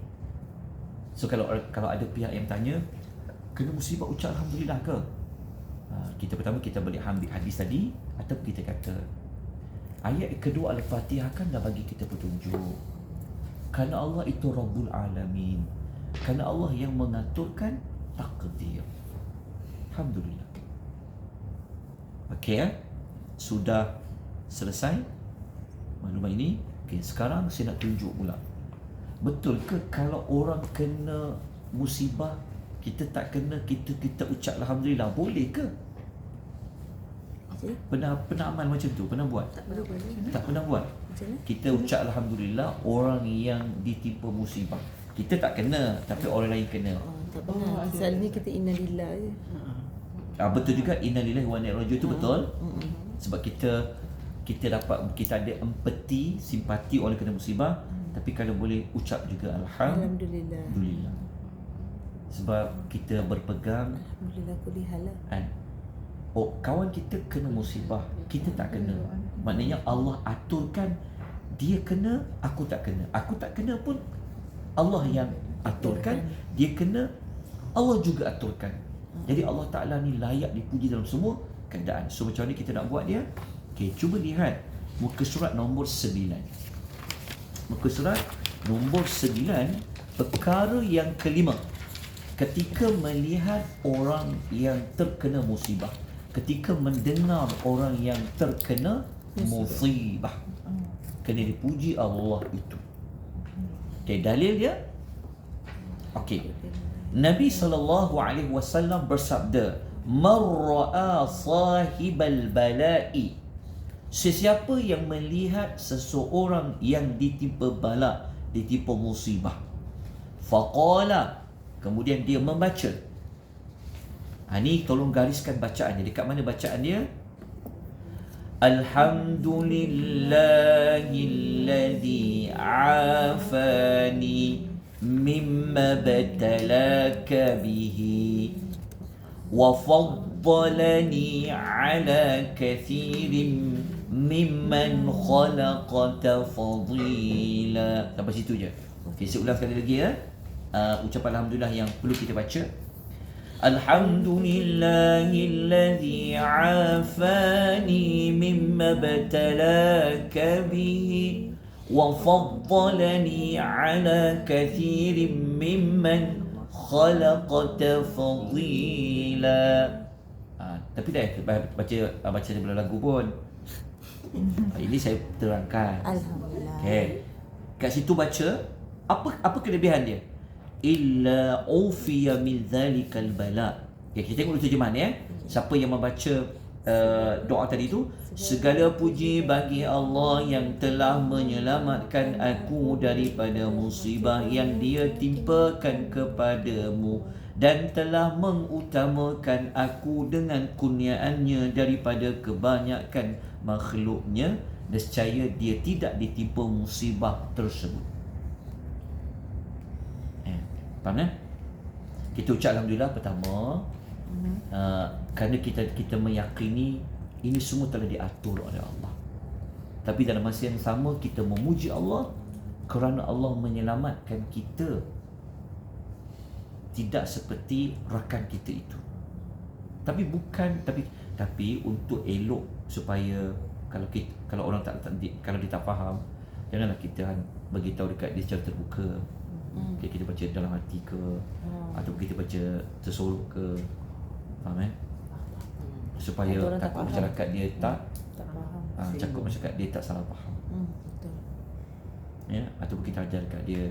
So kalau ada pihak yang tanya, kena musibah ucap alhamdulillah ke? Kita pertama kita boleh ambil hadis tadi, atau kita kata ayat kedua Al-Fatihah kan dah bagi kita petunjuk. Kerana Allah itu Rabbul Alamin. Kerana Allah yang mengaturkan takdir. Alhamdulillah. Okey Sudah selesai maklumat ini. Okey, sekarang saya nak tunjuk pula. Betul ke kalau orang kena musibah, kita tak kena, kita ucap alhamdulillah? Boleh ke? Pernah amal macam tu? Pernah buat? Tak pernah buat. Kita ucap alhamdulillah orang yang ditimpa musibah. Kita tak kena, tapi orang lain kena. Tak pernah. Selalunya kita innalillah je. Betul juga, innalillahi wa inna ilaihi raji'un, itu betul. Sebab kita ada empati, simpati orang kena musibah. Tapi kalau boleh ucap juga alhamdulillah. Sebab kita berpegang, alhamdulillah kulli hal. Kawan kita kena musibah, kita tak kena. Maknanya Allah aturkan, dia kena, aku tak kena. Aku tak kena pun Allah yang aturkan. Dia kena, Allah juga aturkan. Jadi Allah Ta'ala ni layak dipuji dalam semua keadaan. So macam mana kita nak buat dia? Okay, cuba lihat muka surat nombor 9. Muka surat nombor 9, perkara yang kelima. Ketika melihat orang yang terkena musibah, ketika mendengar orang yang terkena musibah, kena dipuji Allah itu. Okay, dalil dia. Okay, Nabi SAW bersabda, "Man ra'a sahibal bala'i." Sesiapa yang melihat seseorang yang ditimpa bala, ditimpa musibah, faqala, kemudian dia membaca. Ni tolong gariskan bacaannya. Dekat mana bacaan dia? Alhamdulillahilladzi afani mimma batalaka bihi wa faddalani ala kathirin mimman khalaqa tafdila. Sampai situ je. Okay, saya ulang sekali lagi ya. Ucapan alhamdulillah yang perlu kita baca. Alhamdulillahilladzi afani mimma batalaka bihi wa faddalani ala kathirin mimman khalaqta fadila. Tapi dah baca daripada lagu pun. Ini saya terangkan. Alhamdulillah. Okey. Kat situ baca apa kelebihan dia? Illa ufiya min zalikal bala. Okay, kita tengok dulu terjemahan ya. Siapa yang membaca doa tadi tu, segala puji bagi Allah yang telah menyelamatkan aku daripada musibah yang dia timpakan kepadamu dan telah mengutamakan aku dengan kurniaannya daripada kebanyakan makhluknya. Nescaya dia tidak ditimpa musibah tersebut. Faham kan? Kita ucap Alhamdulillah pertama, kerana kita meyakini ini semua telah diatur oleh Allah. Tapi dalam masa yang sama kita memuji Allah kerana Allah menyelamatkan kita, tidak seperti rakan kita itu. Tapi untuk elok supaya kalau orang kalau dia tak faham, janganlah kita bagi tahu dekat dia secara terbuka. Kita baca dalam hati ke, atau kita baca tersorok ke, faham supaya takut masyarakat dia tak faham, takut masyarakat dia tak salah faham. Betul. Ya, ataupun kita ajar dekat dia,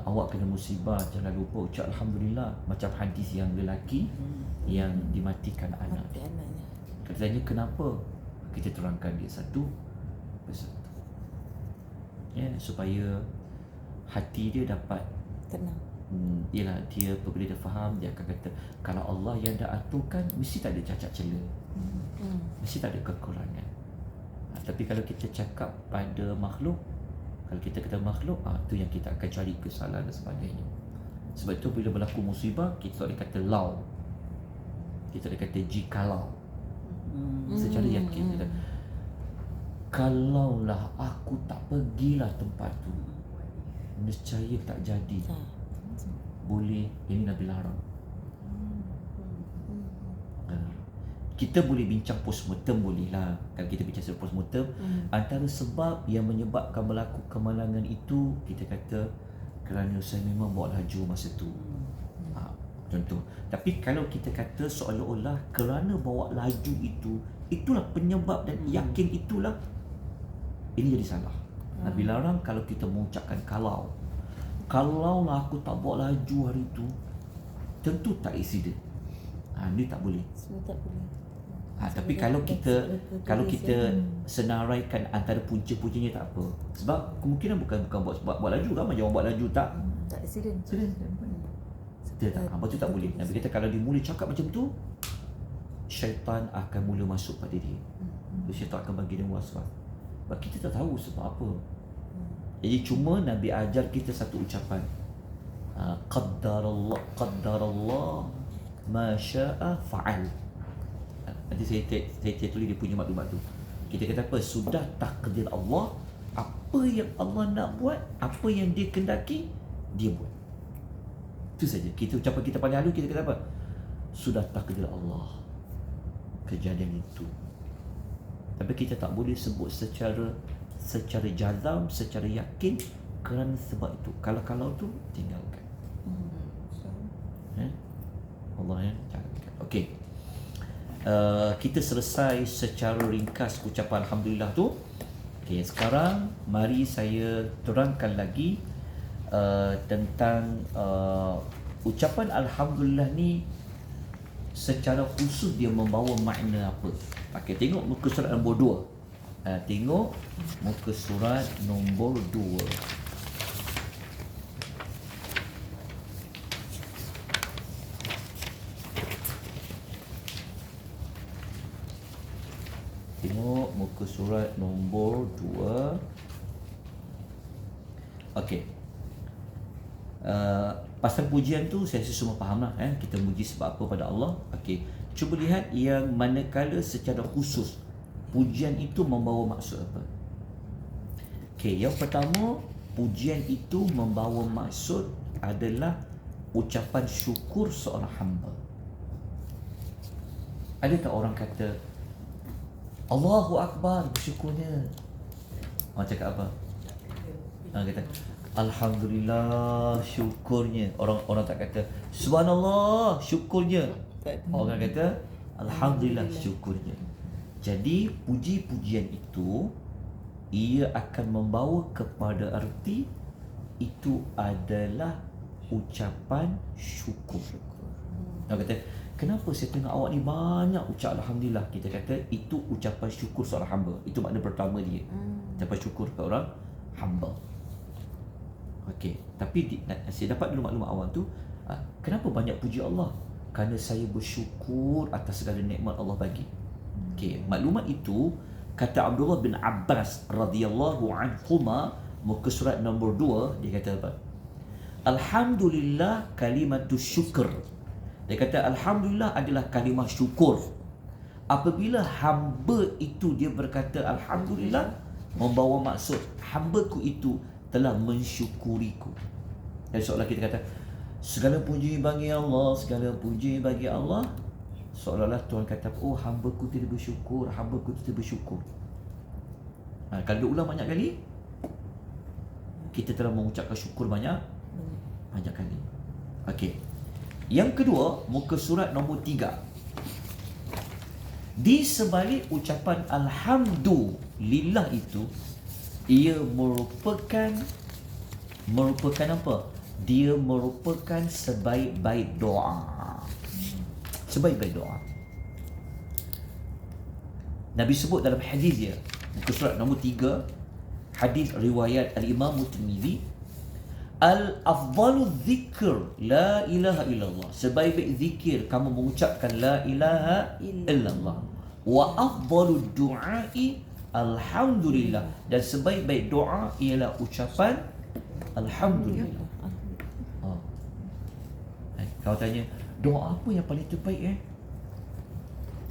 awak kena musibah, jangan lupa ucap Alhamdulillah, macam hadis yang lelaki yang dimatikan anak. Kita tanya kenapa, kita terangkan dia satu persatu, ya, supaya hati dia dapat Tenang. Ialah dia apabila dia faham, dia akan kata kalau Allah yang dah aturkan, mesti tak ada cacat cela, mesti tak ada kekurangan. Tapi kalau kita cakap pada makhluk, kalau kita kata makhluk, tu yang kita akan cari kesalahan dan sebagainya. Sebab itu bila berlaku musibah, kita tak boleh kata lau, kita boleh kata jikalau. Secara yakin kita, kalaulah aku tak pergilah tempat tu, nescaya tak jadi. Boleh, ini Nabi larang. Kita boleh bincang postmortem, boleh lah. Kalau kita bincang postmortem, antara sebab yang menyebabkan berlaku kemalangan itu, kita kata kerana saya memang bawa laju masa tu, contoh. Tapi kalau kita kata seolah-olah kerana bawa laju itu, itulah penyebab dan yakin itulah, ini jadi salah. Nabi larang kalau kita mengucapkan kalaulah aku tak bawa laju hari itu, tentu tak accident. Ini tak boleh. Semua tak boleh. Tapi kalau kita senaraikan antara punca-puncanya, tak apa. Sebab kemungkinan bukan buat laju, ramai yang buat laju tak accident. Dia tak, apa tu tak boleh. Nabi kata kalau dia mula cakap macam tu, syaitan akan mula masuk pada dia. Syaitan akan bagi dia waswas. Sebab kita tak tahu sebab apa. Jadi cuma Nabi ajar kita satu ucapan, qaddarallah ma syaa fa'al. Nanti saya tulis dia punya maklumat tu. Kita kata apa? Sudah takdir Allah, apa yang Allah nak buat, apa yang dia kendaki, dia buat. Itu saja. Kita ucapan kita paling halus, kita kata apa? Sudah takdir Allah kejadian itu. Tapi kita tak boleh sebut secara jazam, secara yakin kerana sebab itu. Kalau tu tinggalkan. Allah ya, jangan. Okey. Kita selesai secara ringkas ucapan Alhamdulillah tu. Okey, sekarang mari saya terangkan lagi tentang ucapan Alhamdulillah ni secara khusus dia membawa makna apa. Okey, tengok muka surat nombor 2. Tengok muka surat nombor 2. Tengok muka surat nombor 2. Okey. Pasal pujian tu saya rasa semua faham lah. Kita muji sebab apa pada Allah. Okey. Cuba lihat yang manakala secara khusus pujian itu membawa maksud apa. Okey, yang pertama, pujian itu membawa maksud adalah ucapan syukur seorang hamba. Adakah orang kata Allahu Akbar, bersyukurnya? Orang cakap apa? Orang kata Alhamdulillah, syukurnya. Orang tak kata subhanallah, syukurnya. Orang kata alhamdulillah, syukurnya. Jadi puji-pujian itu ia akan membawa kepada arti itu adalah ucapan syukur. Orang kata, kenapa saya tengok awak ni banyak ucap alhamdulillah? Kita kata itu ucapan syukur seorang hamba. Itu makna pertama dia. Ucapan syukur kepada orang hamba. Okey, tapi saya dapat dulu maklumat awal tu, kenapa banyak puji Allah? Kerana saya bersyukur atas segala nikmat Allah bagi. Okey, maklumat itu kata Abdullah bin Abbas radhiyallahu anhuma, muka surat nombor 2, dia kata apa? Alhamdulillah kalimatus syukur. Dia kata alhamdulillah adalah kalimah syukur. Apabila hamba itu dia berkata alhamdulillah, membawa maksud hamba-Ku itu telah mensyukuriku. Dan seolah kita kata segala puji bagi Allah, segala puji bagi Allah. Seolah-olah Tuhan kata, oh hamba-Ku tidak bersyukur, hamba-Ku tidak bersyukur. Kalau diulang banyak kali, kita telah mengucapkan syukur banyak kali. Okey. Yang kedua, muka surat nombor 3. Di sebalik ucapan alhamdulillah itu, ia merupakan apa? Dia merupakan sebaik-baik doa. Sebaik-baik doa. Nabi sebut dalam hadis dia, muka surat nombor 3, hadis riwayat Al-Imam Tirmizi, Al-afdalu dzikr la ilaha illallah. Sebaik-baik zikir kamu mengucapkan la ilaha illallah. Wa afdalu du'ai alhamdulillah. Dan sebaik-baik doa ialah ucapan alhamdulillah. Kalau tanya, doa apa yang paling terbaik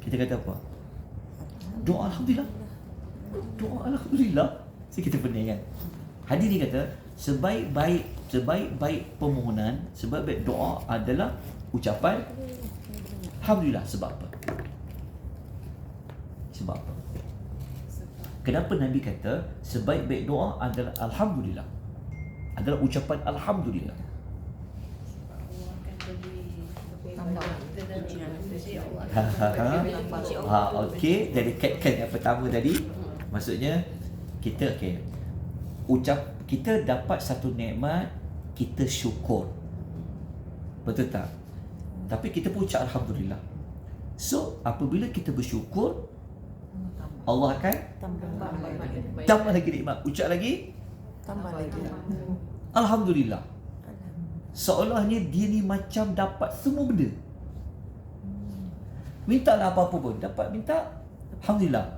kita kata apa? Doa alhamdulillah. Doa alhamdulillah. Kita pening kan? Hadis ni kata sebaik-baik permohonan, sebaik-baik doa adalah ucapan alhamdulillah. Sebab apa? Sebab apa? Kenapa Nabi kata sebaik-baik doa adalah alhamdulillah? Adalah ucapan alhamdulillah. Okey, jadi kaitkan yang pertama tadi, maksudnya kita kita dapat satu nikmat, kita syukur. Betul tak? Tapi kita pun ucap alhamdulillah. So, apabila kita bersyukur, Allah akan tambah lagi nikmat. Ucap lagi, Tambah lagi. alhamdulillah. Seolahnya dia ni macam dapat semua benda. Mintalah apa-apa pun dapat, minta alhamdulillah.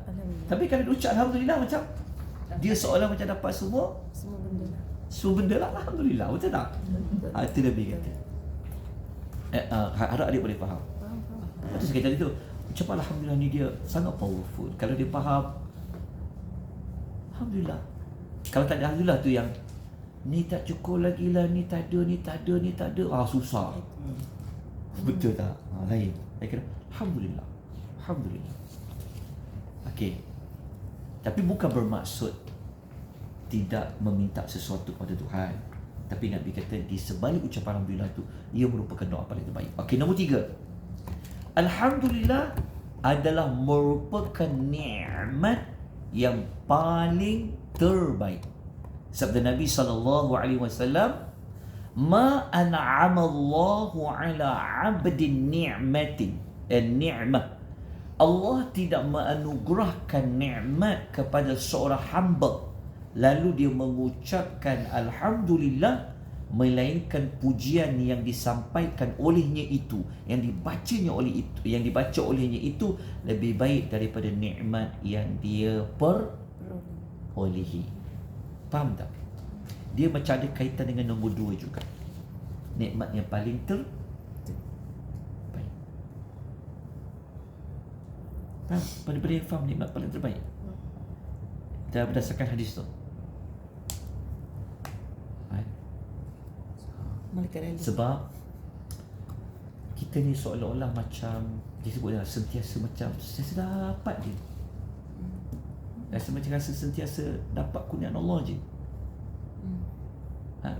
Tapi kalau dia ucap alhamdulillah, macam dia seolah macam dapat semua benda lah, alhamdulillah. Betul tak? Itu Nabi kata. Harap adik boleh faham. Lepas tu saya kata tu, ucapan alhamdulillah ni dia sangat powerful. Kalau dia faham, alhamdulillah. Kalau tak ada alhamdulillah tu yang ni tak cukup lagi lah, ni tak ada, susah. Betul tak? Lain. Saya kata alhamdulillah. Okey. Tapi bukan bermaksud tidak meminta sesuatu kepada Tuhan. Tapi Nabi kata di sebalik ucapan alhamdulillah tu, ia merupakan doa paling terbaik. Okey, nombor 3. Alhamdulillah adalah merupakan nikmat yang paling terbaik. Sabda Nabi SAW, ma an'ama Allahu ala 'abdin ni'matin, ni'mah. Allah tidak menganugerahkan nikmat kepada seorang hamba lalu dia mengucapkan alhamdulillah, melainkan pujian yang disampaikan olehnya itu, yang dibaca olehnya itu lebih baik daripada nikmat yang dia perolehi. Faham tak? Dia macam ada kaitan dengan nombor 2 juga. Nikmat yang paling terbaik. Faham? Pada-pada yang faham nikmat paling terbaik. Dan berdasarkan hadis tu. Sebab kita ni seolah-olah macam disebut sentiasa dapat je. Rasa macam sentiasa dapat kurniaan Allah je.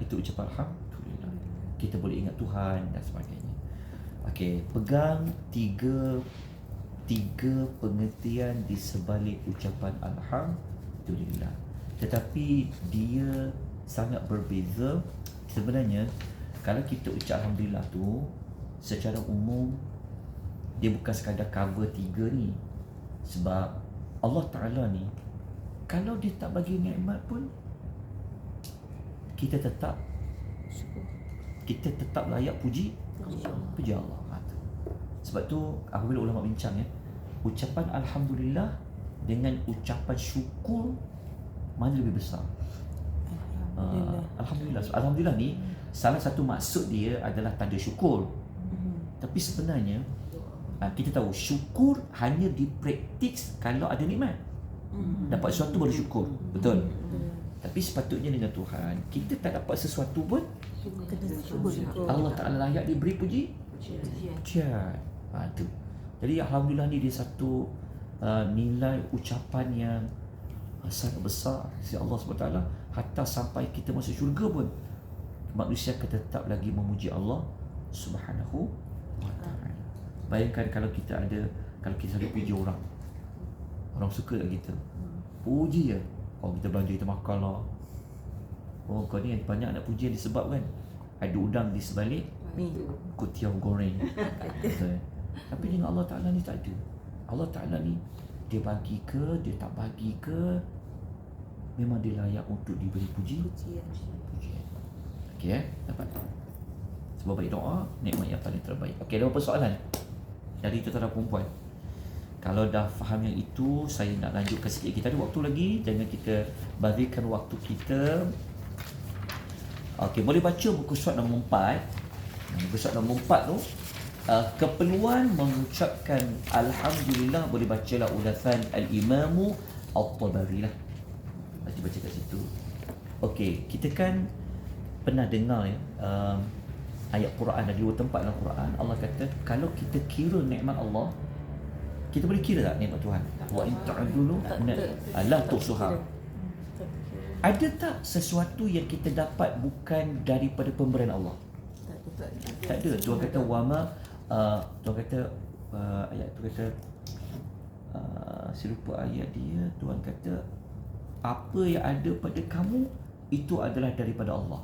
Itu ucapan alhamdulillah. Kita boleh ingat Tuhan dan sebagainya. Okey, pegang tiga pengertian di sebalik ucapan alhamdulillah. Tetapi dia sangat berbeza. Sebenarnya kalau kita ucap alhamdulillah tu secara umum dia bukan sekadar cover tiga ni. Sebab Allah Ta'ala ni kalau dia tak bagi nikmat pun kita tetap layak puji Allah. Sebab tu apabila ulama bincang ucapan alhamdulillah dengan ucapan syukur mana lebih besar? Alhamdulillah. Alhamdulillah ni salah satu maksud dia adalah tanda syukur. Tapi sebenarnya kita tahu syukur hanya dipraktis kalau ada nikmat. Dapat sesuatu baru syukur. Betul. Tapi sepatutnya dengan Tuhan kita tak dapat sesuatu pun Allah Ta'ala layak diberi pujian. Tu. Jadi alhamdulillah ni dia satu nilai ucapan yang sangat besar si Allah SWT. Hatta sampai kita masuk syurga pun manusia akan tetap lagi memuji Allah Subhanahu wa Ta'ala. Bayangkan kalau kita selalu puji orang suka kat kita, puji je. Kita belanja, kita makan lah. Kau ni banyak nak puji disebabkan ada udang di sebalik kutiau goreng. Tapi dengan Allah Ta'ala ni tak ada. Allah Ta'ala ni dia bagi ke, dia tak bagi ke, memang dia layak untuk diberi pujian. Okey, dapat. Sebab baik doa, nikmat yang paling terbaik. Okey, ada apa soalan dari tuan-tuan dan perempuan? Kalau dah faham yang itu, saya nak lanjutkan sikit. Kita ada waktu lagi, jangan kita bazirkan waktu kita. Okey, boleh baca buku surat nombor 4. Buku surat nombor 4 tu keperluan mengucapkan alhamdulillah, boleh bacalah ulasan al-Imam At-Tabari lah. Baca kat situ. Okey, kita kan pernah dengar ayat Quran ada dua tempat dalam Quran. Allah kata kalau kita kira nikmat Allah, kita boleh kira tak nikmat Tuhan? Wa in ta'udulu la tuhsuha. Ada tak sesuatu yang kita dapat bukan daripada pemberian Allah? Tak ada. Tuhan kata wama Tuhan kata ayat tu kata saya lupa ayat dia. Tuhan kata apa yang ada pada kamu itu adalah daripada Allah.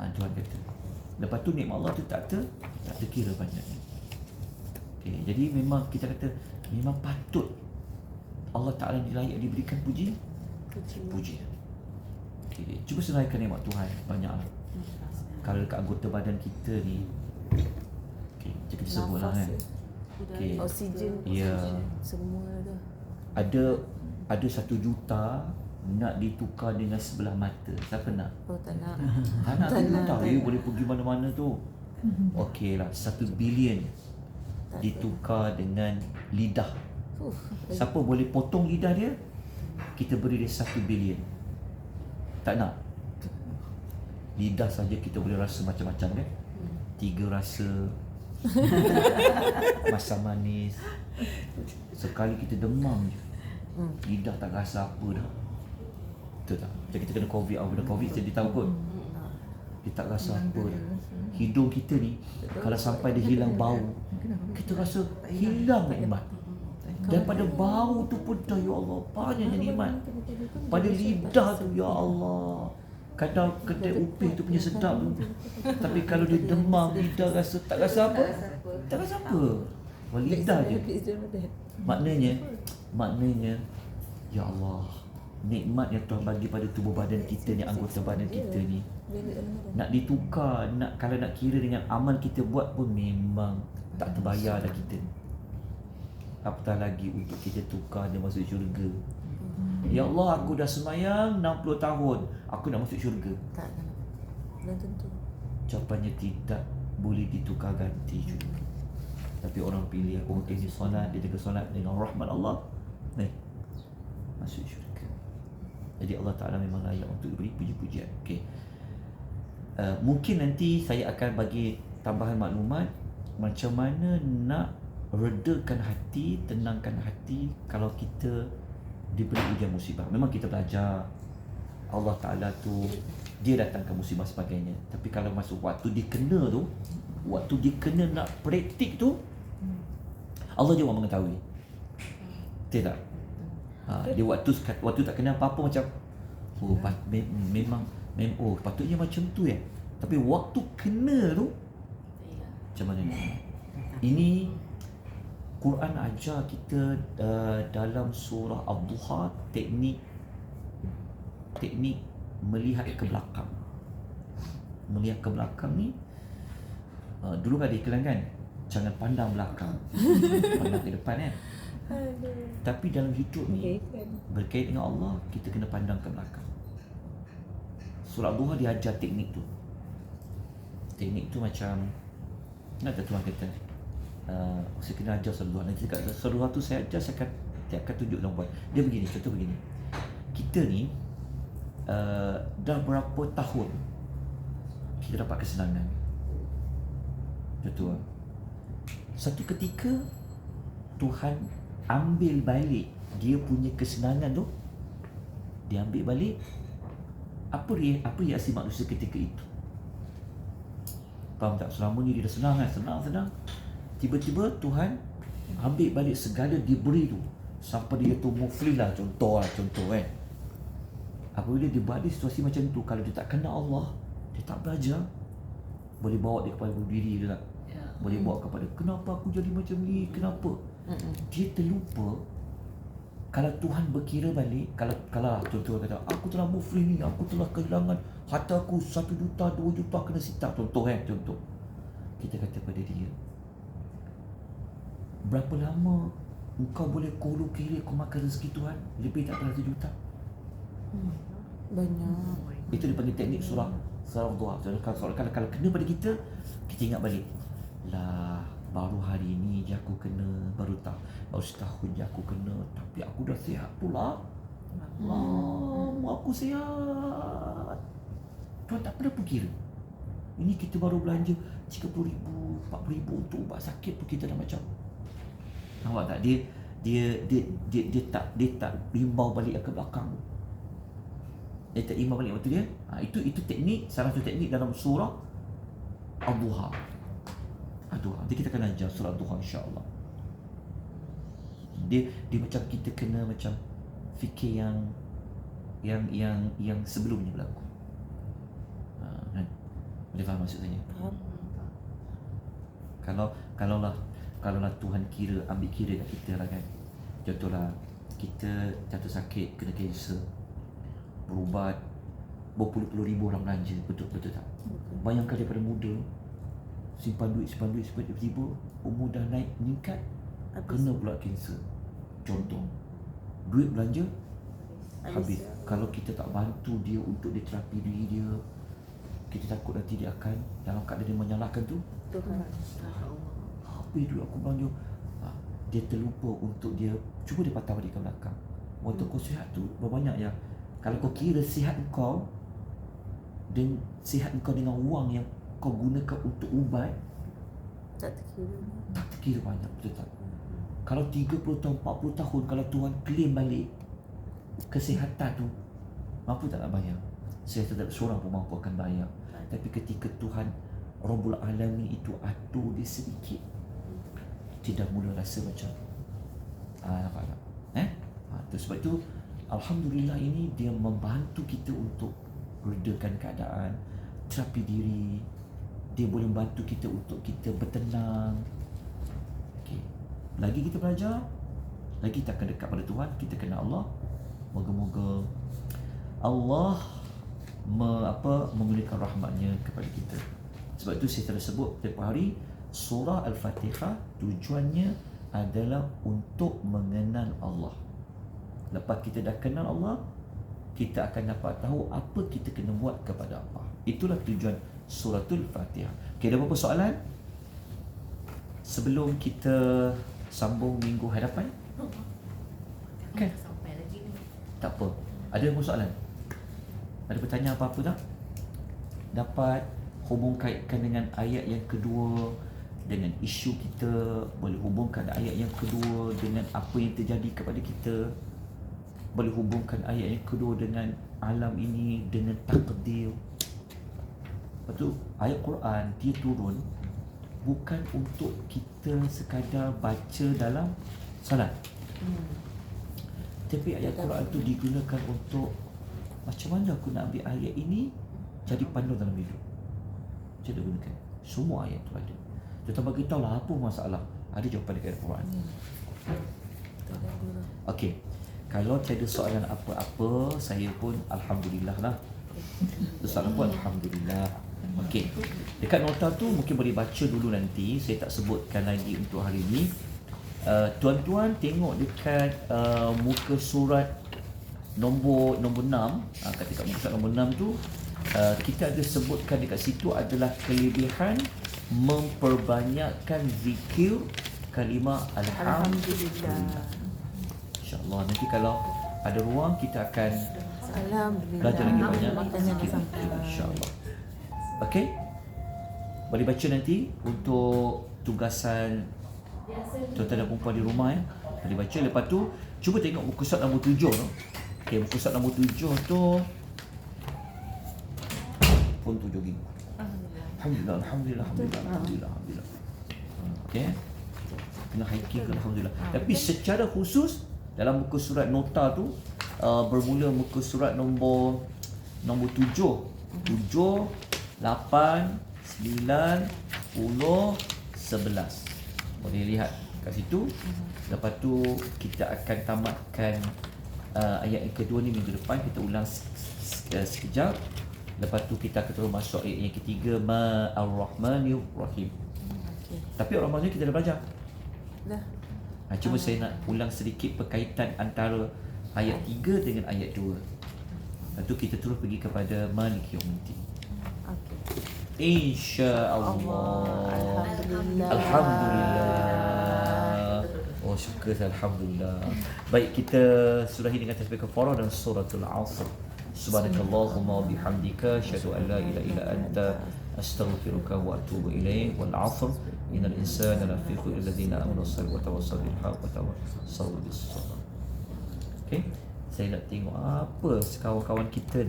Tuhan kata. Lepas tu nikmat Allah tu tak terkira banyaknya. Okay, jadi memang kita kata memang patut Allah Ta'ala layak diberikan puji. Okay, cuba senaraikan nikmat Tuhan banyaklah. Kalau dekat anggota badan kita ni, okay, macam kita sebutlah kan. Okay. Oksigen. Ya. Semua tu. Ada 1 juta nak ditukar dengan sebelah mata. Siapa nak? Oh, tak nak. Tak nak. Boleh pergi mana-mana tu. Okey lah, 1 bilion ditukar dengan lidah. Siapa boleh potong lidah dia, kita beri dia 1 bilion. Tak nak? Lidah saja kita boleh rasa macam-macam kan? 3 rasa. Masam manis. Sekali kita demam je, lidah tak rasa apa dah. Betul tak? Macam kita kena COVID, benda COVID dia tahu kot. Dia tak rasa apa dah. Hidung kita ni kalau sampai dia hilang bau, kita rasa hilang nikmat. Daripada bau tu pun dah, ya Allah, banyaknya nikmat. Pada lidah tu, ya Allah, kadang kedai upih tu punya sedap tu. Tapi kalau dia demam, lidah rasa tak rasa apa? Tak rasa apa. Lidah je. Maknanya ya Allah, nikmat yang Tuhan bagi pada tubuh badan kita ni, anggota badan kita ni, nak ditukar, kalau nak kira dengan amal kita buat pun memang tak terbayar dah kita. Apatah lagi untuk kita tukar dia masuk syurga. Ya Allah, aku dah semayang 60 tahun, aku nak masuk syurga. Tak. Belum tentu. Jawapannya tidak boleh ditukar ganti juga. Tapi orang pilih aku mungkin solat, dia jaga solat dengan rahmat Allah, masuk syurga. Jadi Allah Ta'ala memang layak untuk diberi puji-pujian. Okay. Mungkin nanti saya akan bagi tambahan maklumat macam mana nak redakan hati, tenangkan hati kalau kita diberi ujian musibah. Memang kita belajar Allah Ta'ala tu dia datangkan musibah sebagainya. Tapi kalau masuk waktu dia kena tu, waktu dia kena nak praktik tu, Allah je orang mengetahui. Betul tak? Dia waktu tak kena apa-apa macam memang patutnya macam tu ya. Tapi waktu kena tu macam mana ni? Ini Quran ajar kita dalam surah Ad-Duha teknik melihat ke belakang. Melihat ke belakang ni dulu ada iklan kan, jangan pandang belakang, pandang ke depan kan. Tapi dalam hidup ni berkait dengan Allah, kita kena pandang ke belakang. Surah Ad-Duha dia ajar teknik tu. Teknik tu macam nak Tuhan kata saya kena ajar surah Ad-Duha. Nanti kat surah tu saya ajar, saya akan tunjuk dalam buat. Dia begini, contoh begini. Kita ni dah berapa tahun kita dapat kesenangan. Contoh, satu ketika Tuhan ambil balik dia punya kesenangan tu, dia ambil balik. Apa reaksi manusia ketika itu? Faham tak? Selama ni dia dah senang kan, senang. Tiba-tiba Tuhan ambil balik segala diberi tu, sampai dia tu muflis lah, contoh kan. Apabila dia berada situasi macam tu, kalau dia tak kenal Allah, dia tak belajar, boleh bawa dia kepada bunuh diri dia tak? Boleh bawa kepada kenapa aku jadi macam ni, kenapa? Dia terlupa kalau Tuhan berkira balik, kalau contoh kata aku telah muflis ni, aku telah kehilangan harta aku 1 juta, 2 juta kena sita, contoh. Kita kata pada dia, berapa lama engkau boleh kulu kiri kau makan rezeki Tuhan lebih tak 1 juta? Banyak. Itu dipanggil teknik surah Ad-Duha. Kalau kena pada kita ingat balik, lah baru hari ini je aku kena, baru setahun je aku kena, tapi aku dah sihat pula. Aku sihat. Tuhan tak pernah kira. Ini kita baru belanja 30,000, 40,000 untuk ubat sakit pun kita dah macam, nampak tak? Dia tak imbau balik ke belakang. Dia tak imbau balik waktu dia. Itu teknik, salah satu teknik dalam surah Ad-Duha. Nanti kita akan ajar surah Ad-Duha insya-Allah. Dia macam kita kena macam fikir yang sebelumnya berlaku. Kan? Boleh faham maksud saya? Kalaulah Tuhan ambil kira kat kita lah kan. Contohlah kita jatuh sakit, kena kanser, berubat, berpuluh-puluh ribu orang belanja, betul tak? Bayangkan daripada muda simpan duit tiba-tiba umur dah naik meningkat, kena pula kanser. Contoh, duit belanja habis. Kalau kita tak bantu dia untuk dia terapi diri dia, kita takut nanti dia akan dalam keadaan dia menyalahkan tu Tuhan. Habis duit aku belanja. Dia terlupa untuk dia cuba dia patah balik ke belakang. Waktu kau sihat tu berbanyak ya. Kalau kau kira sihat kau dan sihat kau dengan wang yang kau gunakan untuk ubat, Tak terkira banyak, betul tak? Kalau 30 tahun, 40 tahun, kalau Tuhan claim balik kesihatan tu, mampu tak nak bayar? Saya tak seorang pun mampu akan bayar. Tapi ketika Tuhan Rabbul Alamin itu atur dia sedikit, dia dah mula rasa macam nampak tak? Sebab itu Alhamdulillah ini dia membantu kita untuk redakan keadaan, terapi diri. Dia boleh membantu kita untuk kita bertenang. Okay. Lagi kita belajar, lagi kita akan dekat pada Tuhan, kita kenal Allah. Moga-moga Allah memulihkan rahmatnya kepada kita. Sebab itu saya telah sebut setiap hari, surah Al-Fatihah tujuannya adalah untuk mengenal Allah. Lepas kita dah kenal Allah, kita akan dapat tahu apa kita kena buat kepada Allah. Itulah tujuan suratul Fatihah. Okay, ada berapa soalan? Sebelum kita sambung minggu hadapan? Kan? Sampai lagi ni. Tak apa. Ada berapa soalan? Ada pertanyaan apa-apa tak? Dapat hubung kaitkan dengan ayat yang kedua, dengan isu kita, boleh hubungkan ayat yang kedua dengan apa yang terjadi kepada kita, boleh hubungkan ayat yang kedua dengan alam ini, dengan takdir. Lepas tu ayat Quran dia turun bukan untuk kita sekadar baca dalam salat. Tapi ayat Quran tu digunakan untuk macam mana aku nak ambil ayat ini jadi panduan dalam hidup. Jadi gunakan. Semua ayat tu ada. Kita bagi tahu lah apa masalah. Ada jawapan dekat Quran. Okey. Kalau tiada soalan apa-apa, saya pun alhamdulillah lah. Soalan pun alhamdulillah. Okey. Dekat nota tu mungkin boleh baca dulu nanti. Saya tak sebutkan lagi untuk hari ini. Tuan-tuan tengok dekat muka surat nombor 6. Ketika muka surat nombor 6 tu kita ada sebutkan dekat situ adalah kelebihan memperbanyakkan zikir kalimah alhamdulillah. InsyaAllah nanti kalau ada ruang kita akan belajar lagi banyak zikir insyaAllah. Okey, boleh baca nanti untuk tugasan tuan-tuan dan perempuan di rumah ya. Boleh baca. Lepas tu cuba tengok muka surat nombor 7 tu. Okey, muka surat nombor 7 tu pun 7 gini. Alhamdulillah, alhamdulillah, alhamdulillah, alhamdulillah, alhamdulillah. Okey. Kena hiking alhamdulillah. Tapi secara khusus dalam muka surat nota tu bermula muka surat nombor 7, 8, 9, 10, 11. Boleh lihat kat situ. Lepas tu kita akan tamatkan ayat yang kedua ni minggu depan. Kita ulang sekejap. Lepas tu kita akan terus masuk ayat yang ketiga, Ar-Rahmanir Rahim. Tapi Ar-Rahmanir kita dah belajar. Dah. Cuma saya nak ulang sedikit perkaitan antara ayat 3 dengan ayat 2. Lepas tu kita terus pergi kepada Maliki Yaumiddin. InsyaAllah. Alhamdulillah. Oh syukur, alhamdulillah. Baik, kita sudahi dengan tasbih kafarah dan suratul Asr. Subhanakallahumma bihamdika asyhadu an la ilaha illa anta astaghfiruka wa atubu ilaik. Wal 'asr innal insana lafi khusr illa alladziina aamanu wa tawassaw bil haqqi wa tawassaw bis sabr. Okey, saya nak tengok apa kawan-kawan kita